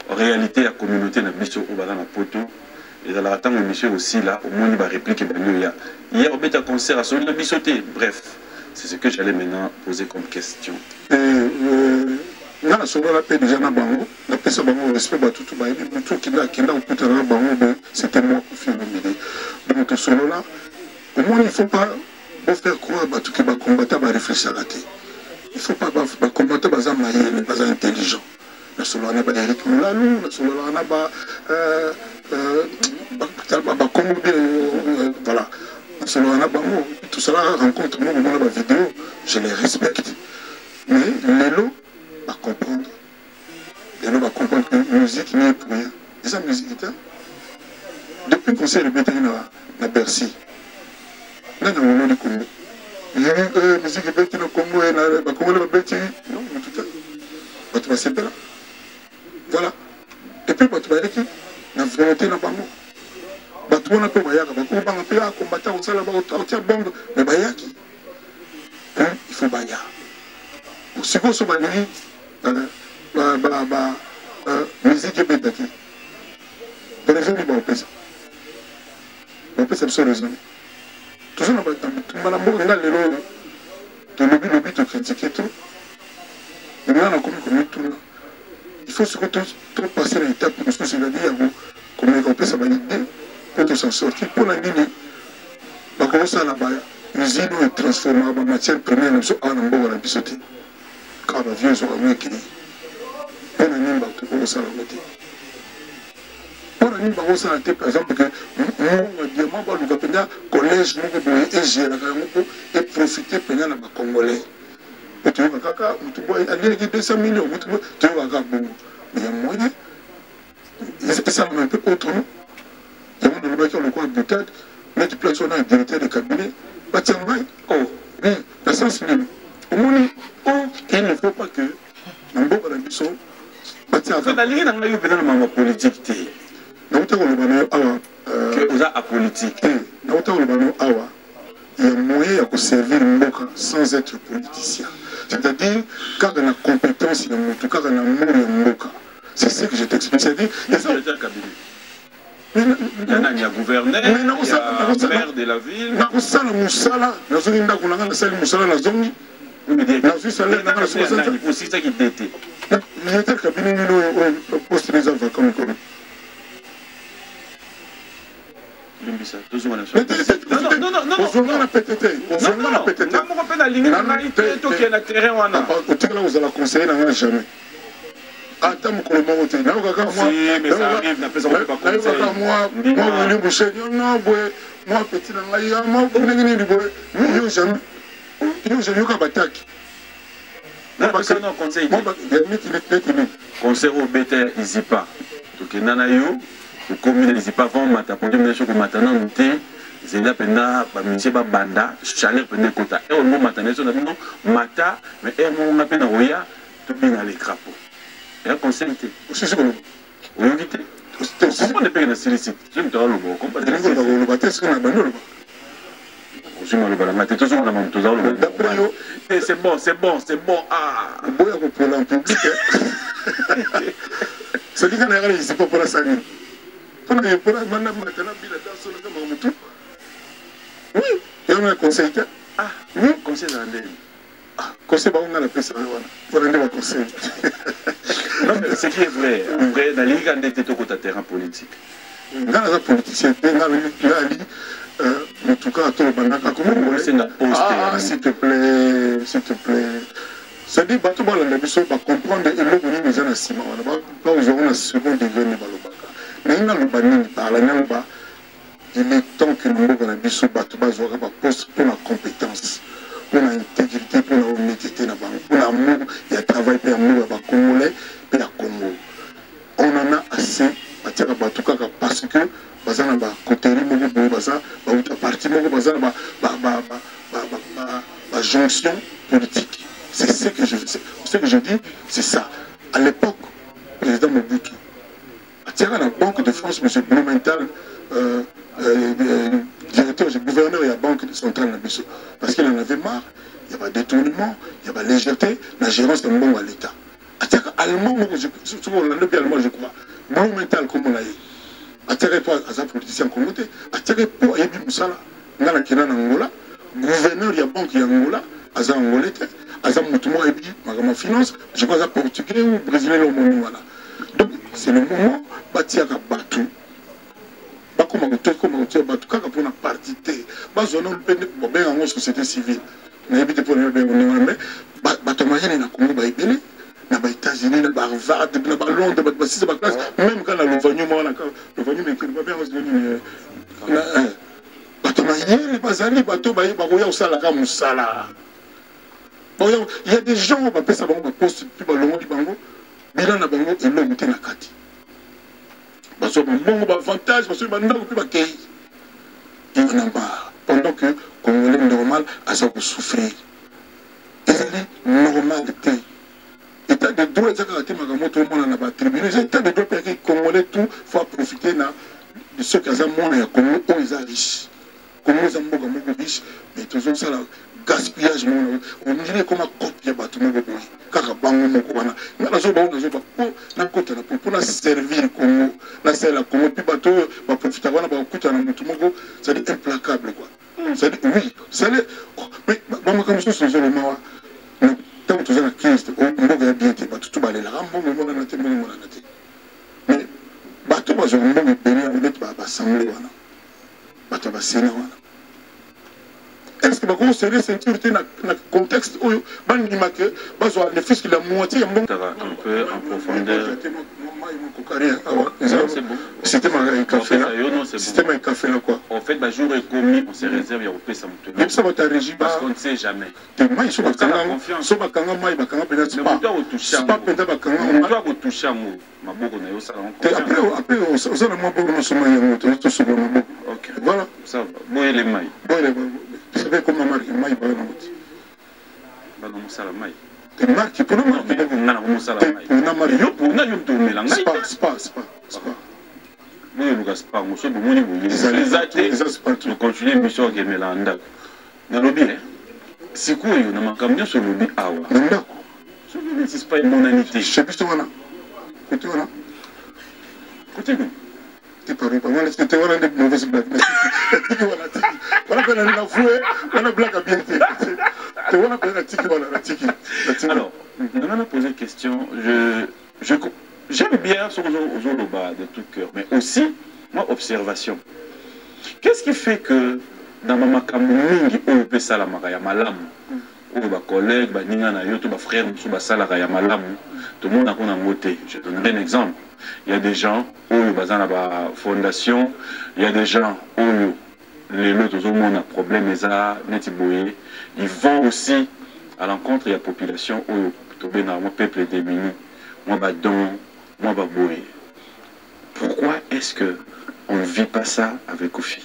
en réalité, la communauté n'a mission au dans la poteau. Et dans la temps, monsieur aussi là, au moins il va répliquer. Il y a un concert à son bisoté. Bref, c'est ce que j'allais maintenant poser comme question. Là, la soirée, la paix déjà dans Bango, la paix sur Bango, respect, tout le truc qui n'a pas pu dans Bango, c'était moi qui fais le milieu. Donc, solo là, au moins, il ne faut pas faire croire que tout qui va combattre va réfléchir à la tête. Il ne faut pas combattre les intelligents. La solo là, il y a Eric Moulalou, la solo là, voilà. La solo là, tout cela rencontre moi dans la vidéo, je les respecte. Mais les lots, va comprendre. Et nous va comprendre que la musique n'est pour rien. Et ça, musique, depuis qu'on s'est répété à Bercy, là, dans le nom du Congo, il y a une musique qui est dans le Congo, et le Congo va bêter. Non, mais tout à l'heure. Tu vas s'épéler là. Voilà. Et puis, tu vas dire que la volonté n'a pas mot. Tout le monde a pu voyager. On va combattre, on va bombe. Mais Bayaki, il faut bailler. Si vous avez musique est bête qui vous avez vu on peut se raisonner toujours dans la mort de lobby de critiquer tout mais là on a commis tout là il faut surtout passer l'étape pour se dire comment on peut s'avancer pour s'en sortir pour la ligne on commence à la bas l'usine est transformée en matière première même si on a un bon à la bisoter quand on vient sur un qui on a mis au salon on a mis au salon par exemple que moi on va le collège et gérer et profiter pendant la congolais et tu vois kaka tu vois aller qui 200 millions tu vois kaka bon il y a moyen et ça un peu autrement il y a un qui le coin de tête mettre place on a un directeur de cabinet bâtir mai oh oui la sens même au moins il ne faut pas que un bon ambition bâtir en fait la ligne n'a pas eu pénalement politique non tu vois le awa que vous a apolitique non tu vois le awa il y a moyen de servir Mboka sans être politicien c'est-à-dire quand on a compétence il y a tout quand on a amour Mboka c'est ce que je t'explique c'est-à-dire il y a gouverneur, il y a maire de la ville. Aussi ça qui était. Attends, mon collègue, mais ça arrive, n'a pas encore pas moi, petit, conseil au BT, ici pas. Donc, il y a eu, comme il n'y pas avant, matin, pour dire que maintenant, nous sommes. C'est là pendant monsieur banda chalet pendant kota et au moment matin nous non mata mais et mon appel oya tout bien les crapauds et un conseil aussi c'est bon oui on est pas dans celui-ci je me dois le bon comme le bateau c'est un bandeau je me le balance tout ça on a monté dans le d'après yo c'est bon ah boya pour l'public c'est dit qu'on a réussi pas pour la salle on a pour la maintenant bila dans sur le moment oui, il y a un conseil. Ah, oui, conseil dans l'aile. Ah, conseil, on a la paix, on a un conseil. Non, mais ce qui est vrai, après, dans les ligue, on était au terrain politique. Dans la politique, en tout cas, à tout le monde, comment c'est la poste. Ah, s'il te plaît. C'est-à-dire, tout le monde va comprendre et l'eau venir nous en a ciment. Là, nous aurons un second degré de Balobaka. Mais il y a le banni par la Namba. Il est temps que nous avons un poste pour la compétence, pour l'intégrité, pour la honnêteté, pour l'amour, il y a travail pour l'amour, pour la Congolais, pour la Congo. On en a assez, parce que, C'est ce que je dis, c'est ça. À l'époque, le président Mobutu, à la Banque de France, M. Blumenthal, directeur, gouverneur et la Banque centrale, parce qu'il en avait marre, il y avait détournement, il y avait légèreté, la gérance de bon à l'État. Allemand, je crois, Blumenthal, comme on l'a dit, attiré pas à sa politicien communauté, attiré pour Yebi Moussala, dans la Kena Angola, gouverneur, il y a Banque Angola, à sa Angolais, à sa Moutouma Yebi, ma finance, je crois à Portugais ou Brésilien au moment là. Donc, c'est le moment, bâti à Batou. Comme on tient Batou, quand on a parti, on a société civile. On a évité pour le mais Batou Mayenne, il a connu Baïbélé. Dans les États-Unis, dans Harvard, dans Londres, dans la classe, même quand le venu, le venu, mais il va bien revenir. Il y a des gens qui ont ça poste plus bas le bango, mais là, bango et l'homme était na kati. Parce que bon avantage, parce que maintenant on peut pas qu'il y en a marre. Pendant que Congolais normal a ça pour souffrir. Et c'est normalité. État de droit, c'est que tout le monde a tribunal. État de droit, parce que Congolais tout faut profiter de ceux qui ont moins Congo, ils sont riches. Congo, ils sont beaucoup riches, mais toujours ça là. Gaspillage, on dirait comme un copier bateau, car à Bango, pour servir Congo, la Congo, puis bateau, va profiter de la c'est implacable quoi. C'est oui, c'est mais comme ça, c'est le moment. Tant que tu as la crise, on va bien te battre, tout va aller là, mais bateau, va se rendre à l'assemblée, bateau va s'énerver. Est-ce que vous serez sécurité dans le contexte où les fils qui la moitié un peu en profondeur. C'était ma café là. C'était ma café là quoi. En fait, le jour est commis, on se réserve, il y a un peu ça. Même ça va t'arriger parce qu'on ne sait jamais. Après, voilà. Ça va. Boye les mailles. Vous savez comment marque maille va dans le maille. T'es marqué pour nous marquer. C'est pas. Nous pas. Nous continuons mission à Gemelanda. Dans le lobby, c'est quoi il y a un camion sur le lobby awa. Ce lobby c'est pas une monanité. Je sais plus ce qu'on a. Côté nous. Tu parles pas mal, tu vois des mauvaises blagues. Voilà qu'on a avoué, on a blague à bien fait. Tu vois la tiki. Alors, on a posé une question. J'aime bien ce aux bas de tout cœur, mais aussi, moi, observation. Qu'est-ce qui fait que dans ma makamoumingi, on peut ça la maraya malam, ou ma collègue, ma nina na yoto, ma frère, ma salaraya malam, tout le monde a un voté. Je donnerai un exemple. Il y a des gens où ils ont la fondation, il y a des gens où les autres ont un problème, ils vont aussi à l'encontre de la population où le peuple est démuni, moi moi boy. Pourquoi est-ce qu'on ne vit pas ça avec Kofi?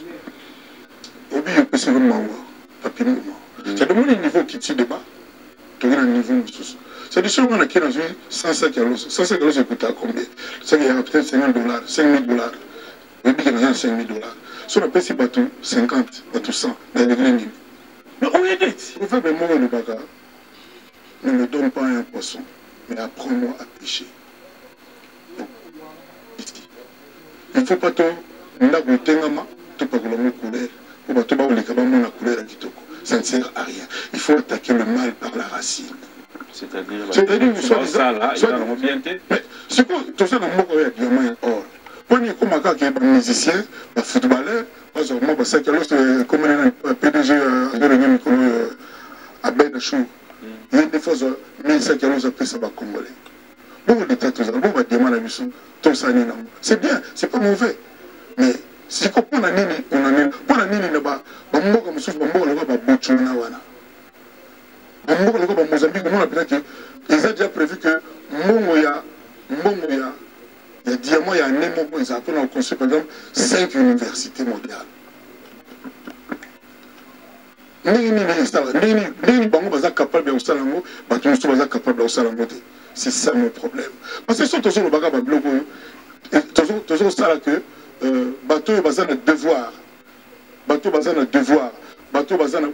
C'est le niveau qui tire de bas, tu as un niveau. C'est des choses qu'on a qui dans une 105 kilos. 105 kilos, ça coûte à combien? Ça, il y a peut-être $5 000, $5 000. Le billet est $5 000. Si on appelle ces bateaux 50, bateaux 100, dans les lignes. Mais on est dit. On fait mourir le bagarre. Ne me donne pas un poisson, mais apprends-moi à pêcher. Il ne faut pas tout. Ça ne sert à rien. Il faut attaquer le mal par la racine. C'est-à-dire, mais c'est quoi tout ça dans le monde il y a diamant or. Quand il y a des musiciens, des footballeurs, moi, c'est comme un PDG à Bédachou. Il y a des fois 1500 kilos après ça va Congolais. Bon, l'État, tout ça, bon, va demander à mission, tout ça, c'est bien, c'est pas mauvais. Mais si on a nini, pour la nini là-bas, on a Mozambique, ils ont déjà prévu que Mongoya, il y a diamant, il y a un Nemo, ils ont construit par exemple 5 universités mondiales. Nini, Bango, ils sont capables de au Salango, bateau nous sommes capables au Salango. C'est ça mon problème. Parce que si toujours le bagage bloqué, toujours ça que bateau est basé sur devoir. Bateau basé sur devoir. Bateau basé sur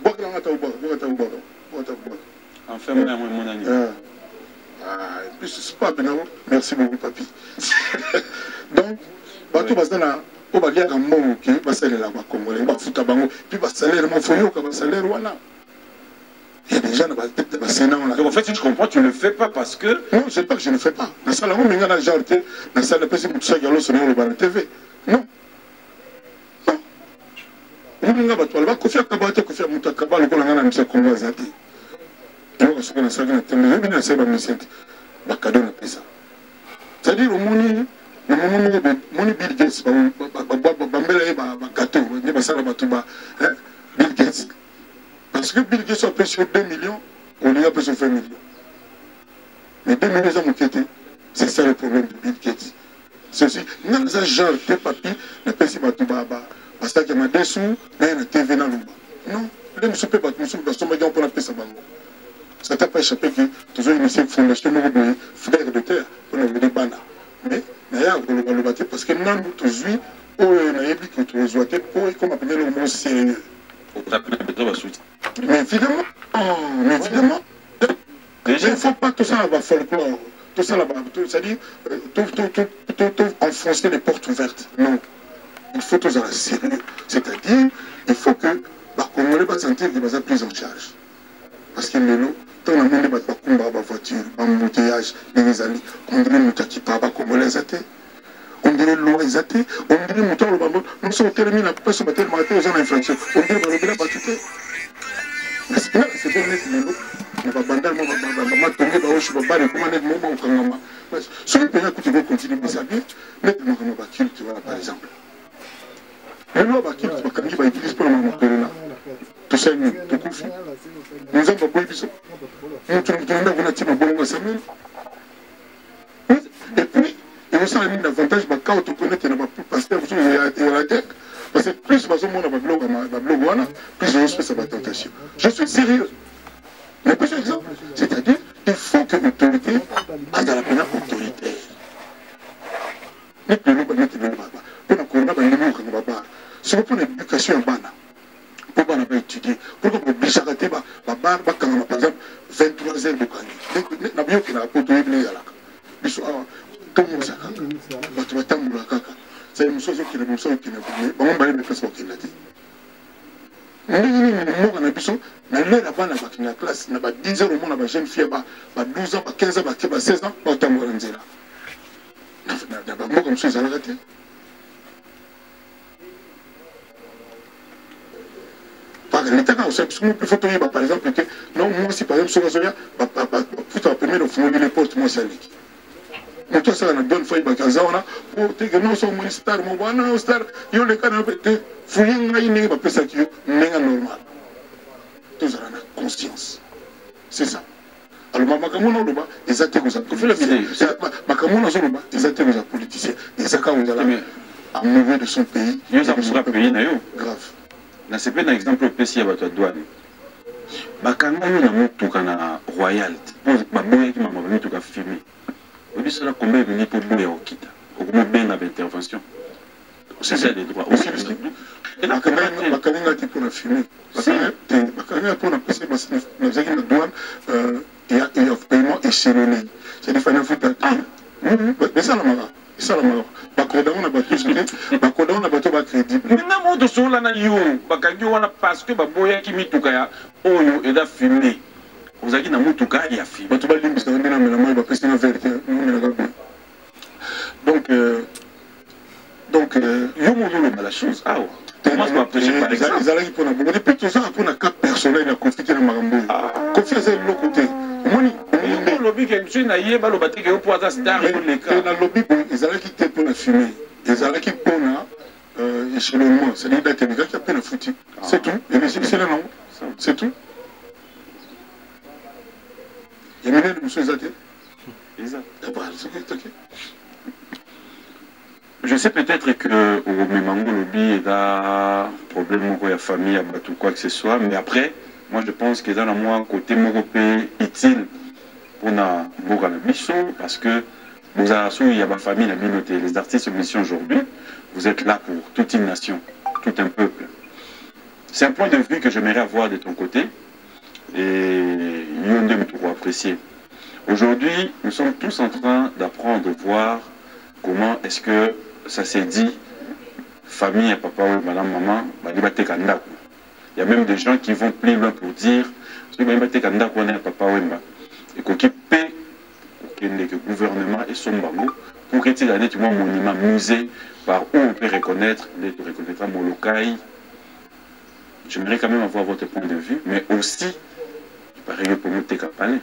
enfin, mon ami. C'est pas bien. Merci beaucoup, papi. Donc, bateau basé sur au balia un mot qui va salir là-bas congolais, va foutre bango, puis va salaire mon foyer comme salaire voilà. Il y a des gens dans la tête de la Sénat. Donc en fait, si je comprends, tu ne le fais pas parce que. Non, c'est pas que je ne le fais pas. Dans ça, là, on m'a déjà arrêté. Dans ça, la personne qui a sur le TV. Non. Non. On m'a dit, va confier à Kabate, confier à Moutakaba, le Konanga, le monsieur Congo Azati. Et on va se connaître ça, on a terminé. On a servi à Monsieur Bakado, on a fait ça. C'est-à-dire, au monde. Mon Bill Gates, Bill Gates. Parce que Bill Gates a payé sur 2 millions, on lui a payé sur 20 millions. Mais 2 millions, c'est ça le problème de Bill Gates. C'est aussi, nous avons genre de papier, le PC Batubaba, parce qu'il y a des sous, il y a une TV dans le bas. Non, les nous sommes pas, nous sommes pas, nous sommes pas, ça t'a pas échappé que toujours une fondation de frères de terre, on a vu des bananes. Mais parce que nous tous comme appelé le mot sérieux. Mais évidemment, il ne faut pas tout ça là-bas folklore, tout ça là-bas, c'est-à-dire tout enfoncer les portes ouvertes. Non, il faut tout ça sérieux. C'est-à-dire, il faut que les Congolais va sentir qu'ils vont être pris en charge. Parce que le lot, tant on a mis des voitures, embouteillage, les amis, on dirait que qui parle Congolais. On dirait l'eau exacte, on dirait mouton le bambou, nous sommes terminés la personne va tellement aux gens d'infraction, on dirait que le battu. C'est bien que l'eau, on va bandar, on va tomber dans le chemin, on va recommander le moment où on va. Si le pays qui va continuer à s'habiller, maintenant on va culte, par exemple. Le loi va culte, on va utiliser pour le moment corona. Tout ça, tout conflit. Nous avons pas besoin. Nous avons un petit peu de Samuel. Et puis, et on s'en a mis davantage, quand on connaît qu'il n'y a pas pasteur, vous avez la tête. Parce que plus on a un blog, plus on fait sa tentation. Je suis sérieux. Mais par exemple, c'est-à-dire, il faut que l'autorité a dans la première autorité. Si vous prenez l'éducation en bana, pour qu'on pas étudier, pour qu'on puisse arrêter, par exemple, 23 heures de Kanye. N'a pas eu qu'il a apporté les gars. Tout le monde s'est dit, c'est une chose qui n'est pas on va aller me faire ce qu'il a dit. On a besoin, on a l'air avant la classe, on a 10 heures au monde, on a jeune fille, 12 ans, 15 ans, 16 ans, on a temps de dire. On a comme ça, ils ont arrêté. L'État a aussi plus photo, par exemple, que non, moi, si par exemple, sur la faut appeler le fond de l'époque, moi, c'est lui. Mais toi, ça, on a donné faille, parce que pour te dire, non, c'est un star, mon star, il y a le cas de fouiller, il n'y a pas ça qui est normal. Tout ça, on a conscience. C'est ça. Alors, Makamona, ils attaquent aux politiciens. Makamona, ils attaquent aux politiciens. Ils attaquent aux à niveau de son pays. Ils ont pays, grave. Na c'est pas un exemple précis à votre douane. Bakanga yo na mutuka na royal. Ba boye ki mama mutuka filmé. Au biso la combien de pour boye okita. Okuma bien na intervention. C'est ça les droits aussi. Et là bakanga ti pour filmer. Bakanga pour na passer na zaki na douane il y a paiement échelonné. C'est des fanats foot. Mais ça la mara. Ça la mara. Bakoda on a battu bakoda on a battu ba crédible. Mina moto sola na yo bakangi wana parce que baboya ki mituka ya oyo eda filmé. Ozaki na mutuka ya filmé. Bato ba limbisa ndina mela mai ba pesa na vérité. Donc yo mo yo la chose. Ah ouais. Moi je m'approche par exemple. Ils allaient pour na bon depuis tout ça pour na cas personnel na conflit na marambo. Confiance à l'autre côté. Moni lobby que monsieur na yeba lo batike au poids star le cas. Na lobby ils allaient quitter pour la fumer. Ils allaient quitter pour na échelonnement, c'est l'idée que les gars qui appellent le footing. C'est tout. Et c'est le nom. C'est tout. Il y a une de monsieur Zate. Exact. Je sais peut-être que au Memango lobby il y a problème avec la famille, ou quoi que ce soit, mais après, moi je pense que dans la moi côté européen utile pour na boka na biso parce que vous avez il y a ma famille la communauté les artistes musiciens aujourd'hui vous êtes là pour toute une nation tout un peuple c'est un point de vue que j'aimerais avoir de ton côté et Yonde me trouve apprécié aujourd'hui nous sommes tous en train d'apprendre de voir comment est-ce que ça s'est dit famille papa ou madame maman il y a même des gens qui vont plus loin pour dire que papa et que le gouvernement et son bango pour que tu aies un monument musée par où on peut reconnaître les reconnaître Molokai. J'aimerais quand même avoir votre point de vue, mais aussi pareil pour nous parler.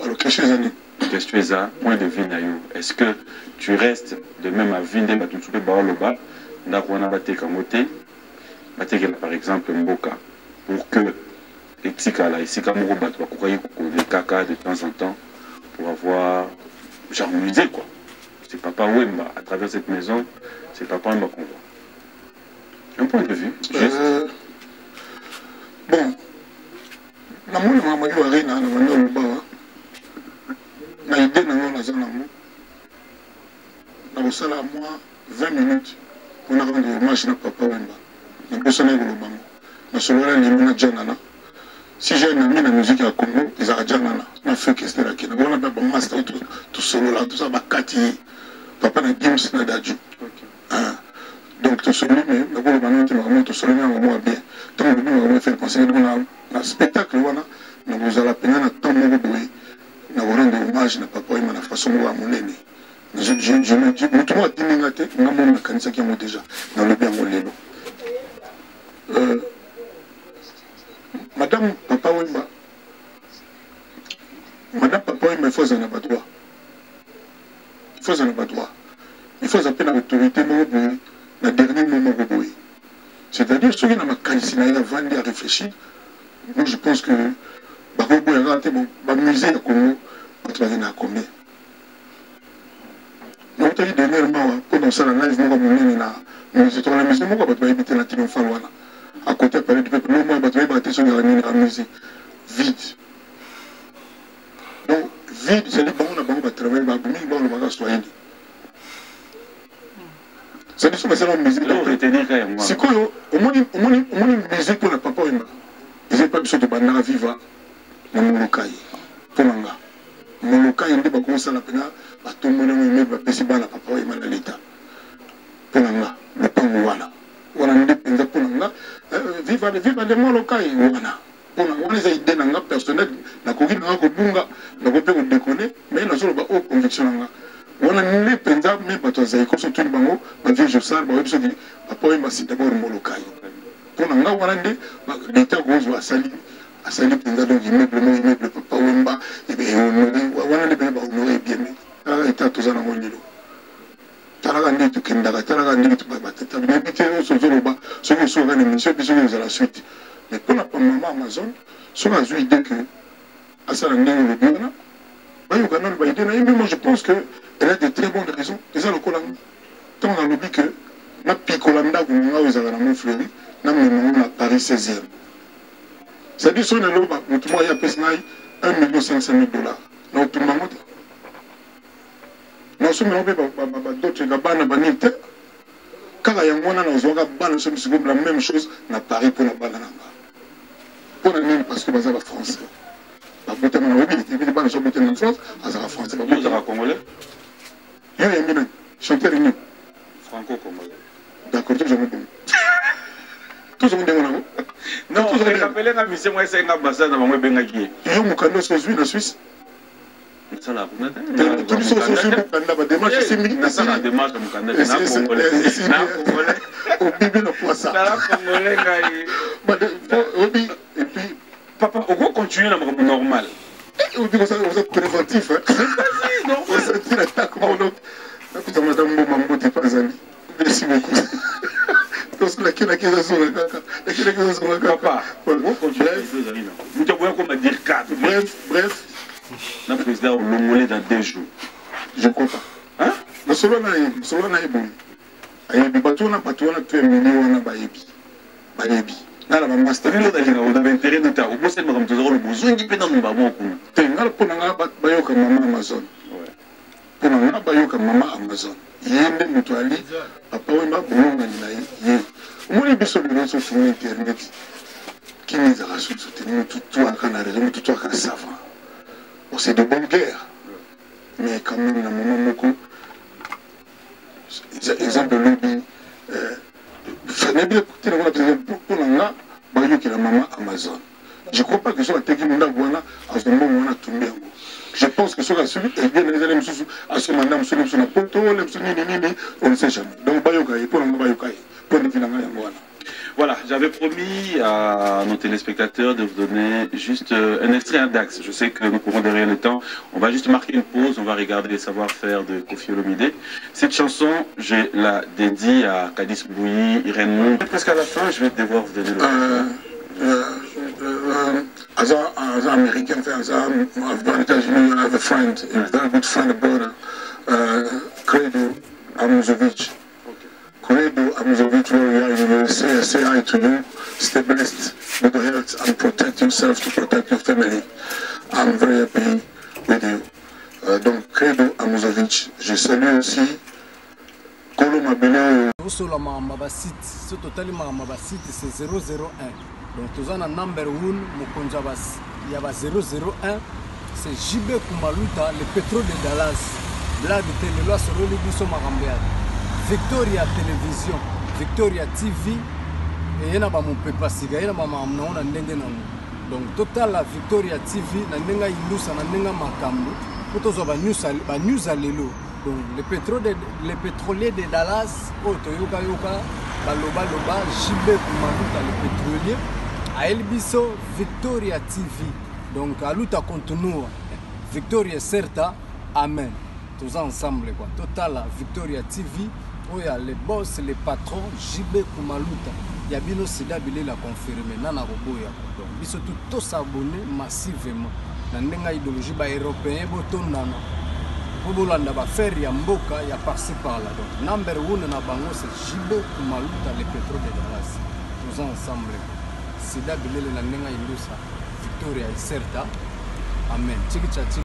Alors qu'est-ce que c'est un point de vue naïo? Est-ce que tu restes de même à Vinde Batutsube Baoloba Nakwana Bateka Mote Bateka par exemple Mboka pour que Etikala ici comme Robat les caca de temps en temps pour avoir genre musée quoi. C'est Papa Wemba à travers cette maison, c'est Papa Wemba qu'on voit. Un point de vue. Bon, la moule m'a dit Arena, le bas. Na idée na ngona za nango. Na bosala moi 20 minutes pour na rendre hommage na Papa Wemba. Na bosala ngolo bango. Na solola ni mona janana. Si j'ai un ami na musique à Congo, ils a janana. Na fait que c'était là qui na bona ba master tout solo là, tout ça ba kati. Papa na games na daju. Donc tout solo mais na bolo bango tout solo na moi bien. Donc nous on fait penser na spectacle wana na bozala pena na temps mo boye. Na rendre hommage na Papa Wemba na façon wa monene. Je me dis tout le monde dit ngate na mo na kanisa ki mo déjà dans le bien molelo. Madame Papa Wemba, il faut en avoir droit. Il faut en avoir droit. Il faut appeler l'autorité dans le dernier moment. C'est-à-dire, ceux qui n'ont pas de à réfléchir, moi je pense que le musée à Congo, on va combien. Donc, tu as dit dernièrement, pendant ça, la live, on va éviter la triomphale. À côté, parler du peuple, moi, je vais battre sur la musique. Vide. Donc, vide, c'est les bons, on va travailler, on va soigner. C'est des choses, c'est la musique. C'est quoi, au moins une musique pour le Papa Wemba. Ils n'ont pas besoin de bandara viva dans Molokai. Pour Manga. Molokai, on dit comment ça la peine, tout le monde a un petit ban à Papa Wemba dans l'État. Pour Manga, le Pangouana. On a un indépendant pour Manga. Viva de Molokai. On a des idées personnelles, on a des idées on a déconner, mais on a des convictions. On a des indépendants, mais pas tous les surtout les bango, les vieux Jossar, les vieux qui Papa Wemba c'est d'abord Molokai. Pour Manga, on a l'État rose à Sali pendant donc immeuble Papa Wemba, et bien on a des honorés bien. L'État tous en a mon niveau. Taragandi tu kendara, taragandi tu babateta, mais habité sur Zoroba, ceux qui sont dans l'émission, puis ceux qui sont à la suite. Mais pour la maman Amazon, ceux qui ont idée que Assalangi le Burna, moi je pense qu'elle a de très bonnes raisons. Et ça le Kolang. Tant on a l'objet que ma picolanda, vous m'avez à la Montfleury, n'a même à Paris 16e. C'est-à-dire que si on a l'objet, il y a 1 500 000 $. Non, tout le monde. Non, si on a d'autres bannières, car il y a un moment où la même chose n'a Paris pour la banane. Pour la même parce que c'est la France. La beauté dans la vie, il y a des bannes sur la beauté en France, c'est la France. Vous êtes congolais? Il y a un chanteur unique. Franco-congolais. D'accord, tout le monde. Tout le monde. Non, je vais rappeler que monsieur moi c'est une ambassade dans mon Bengaki. Il y a un Mukando sur la Suisse. Ça là, vous n'avez pas. Tout sur Mukanda, la démarche c'est militaire. Ça la démarche de Mukanda, c'est un Congolais. Au bébé le poisson. Et puis, papa, on va continuer dans le normal. Vous êtes préventif. Vous êtes l'attaque. Madame Mambo, t'es pas ami. Merci beaucoup. Papa, on va continuer. Vous avez comment dire 4. Bref. Le président Longolais dans 2 jours. Je crois pas. Hein? Le solo n'a pas bon. Ayebi, on a tu es mini, on a bayebi. ngala ba master Vous avez intérêt de faire au moins c'est madame Tozoro le besoin qui peut dans le babo. te ngala pona nga ba yoka mama Amazon pona nga ba yoka mama Amazon yende mutu ali papa we ba bonga ni na ye omoni biso de notre sur internet qui nous a rajouté te mutu to akana rele mutu to akana savant c'est de bonne guerre mais quand même na moment moko exemple lobby Fanebi écouter la pour nga ba yoka la mama Amazon. Je ne crois pas que ce soit Teki Munda Gouana à ce moment où on a tombé. Je pense que ce soit celui qui est bien les élèves à ce moment-là, on ne sait jamais. Donc, Bayokai, pour le Bayokai, pour le finalement, Voilà, j'avais promis à nos téléspectateurs de vous donner juste un extrait d'Axe. Je sais que nous courons derrière le temps. On va juste marquer une pause, on va regarder les savoir-faire de Koffi Olomide. Cette chanson, je la dédie à Kadis Bouyi, Irène Moun. Presque à la fin, je vais devoir vous donner le as an American fan, as an États-Unis, I have a friend, a very good friend, a brother, Credo Amuzovic. Credo Amuzovic, where you will say hi to you, stay blessed with the health and protect yourself to protect your family. I'm very happy with you. Donc, Credo Amuzovic, je salue aussi Kolo Mabele. Sur la Mambaba-Site, ce total Mambaba-Site, c'est 001. Donc, tu as un number 1, il y a 001, c'est JB Kumaluta, le pétrole de Dallas. Blague de Téléloa sur le Bisso Marambiad. Victoria Télévision, Victoria TV, et il y a mon pépa siga, il y a ma donc, total la Victoria TV, Nandenga Ilusa, Nandenga Makambo, pour tous les news à l'élo. Donc, le pétrolier de Dallas, Otoyoka Yoka, Baloba Loba, JB Kumaluta, le pétrolier. A Elbiso Victoria TV. Donc à l'outa continue Victoria Certa. Amen. Tous ensemble quoi. Total Victoria TV. Où il y a les boss, les patrons, JB Kumaluta. Il y a Bino Sida Bilé la confirmé. Nana Roboya. Donc biso tous s'abonner massivement. Nandenga idéologie ba européen boton nana. Bobolanda ba faire ya mboka ya par-ci par-là. Donc number 1 na bango c'est JB Kumaluta le pétrole de Dallas. Tous ensemble. Sida Bilele la Nenga Ilusa, Victoria Certa. Amen.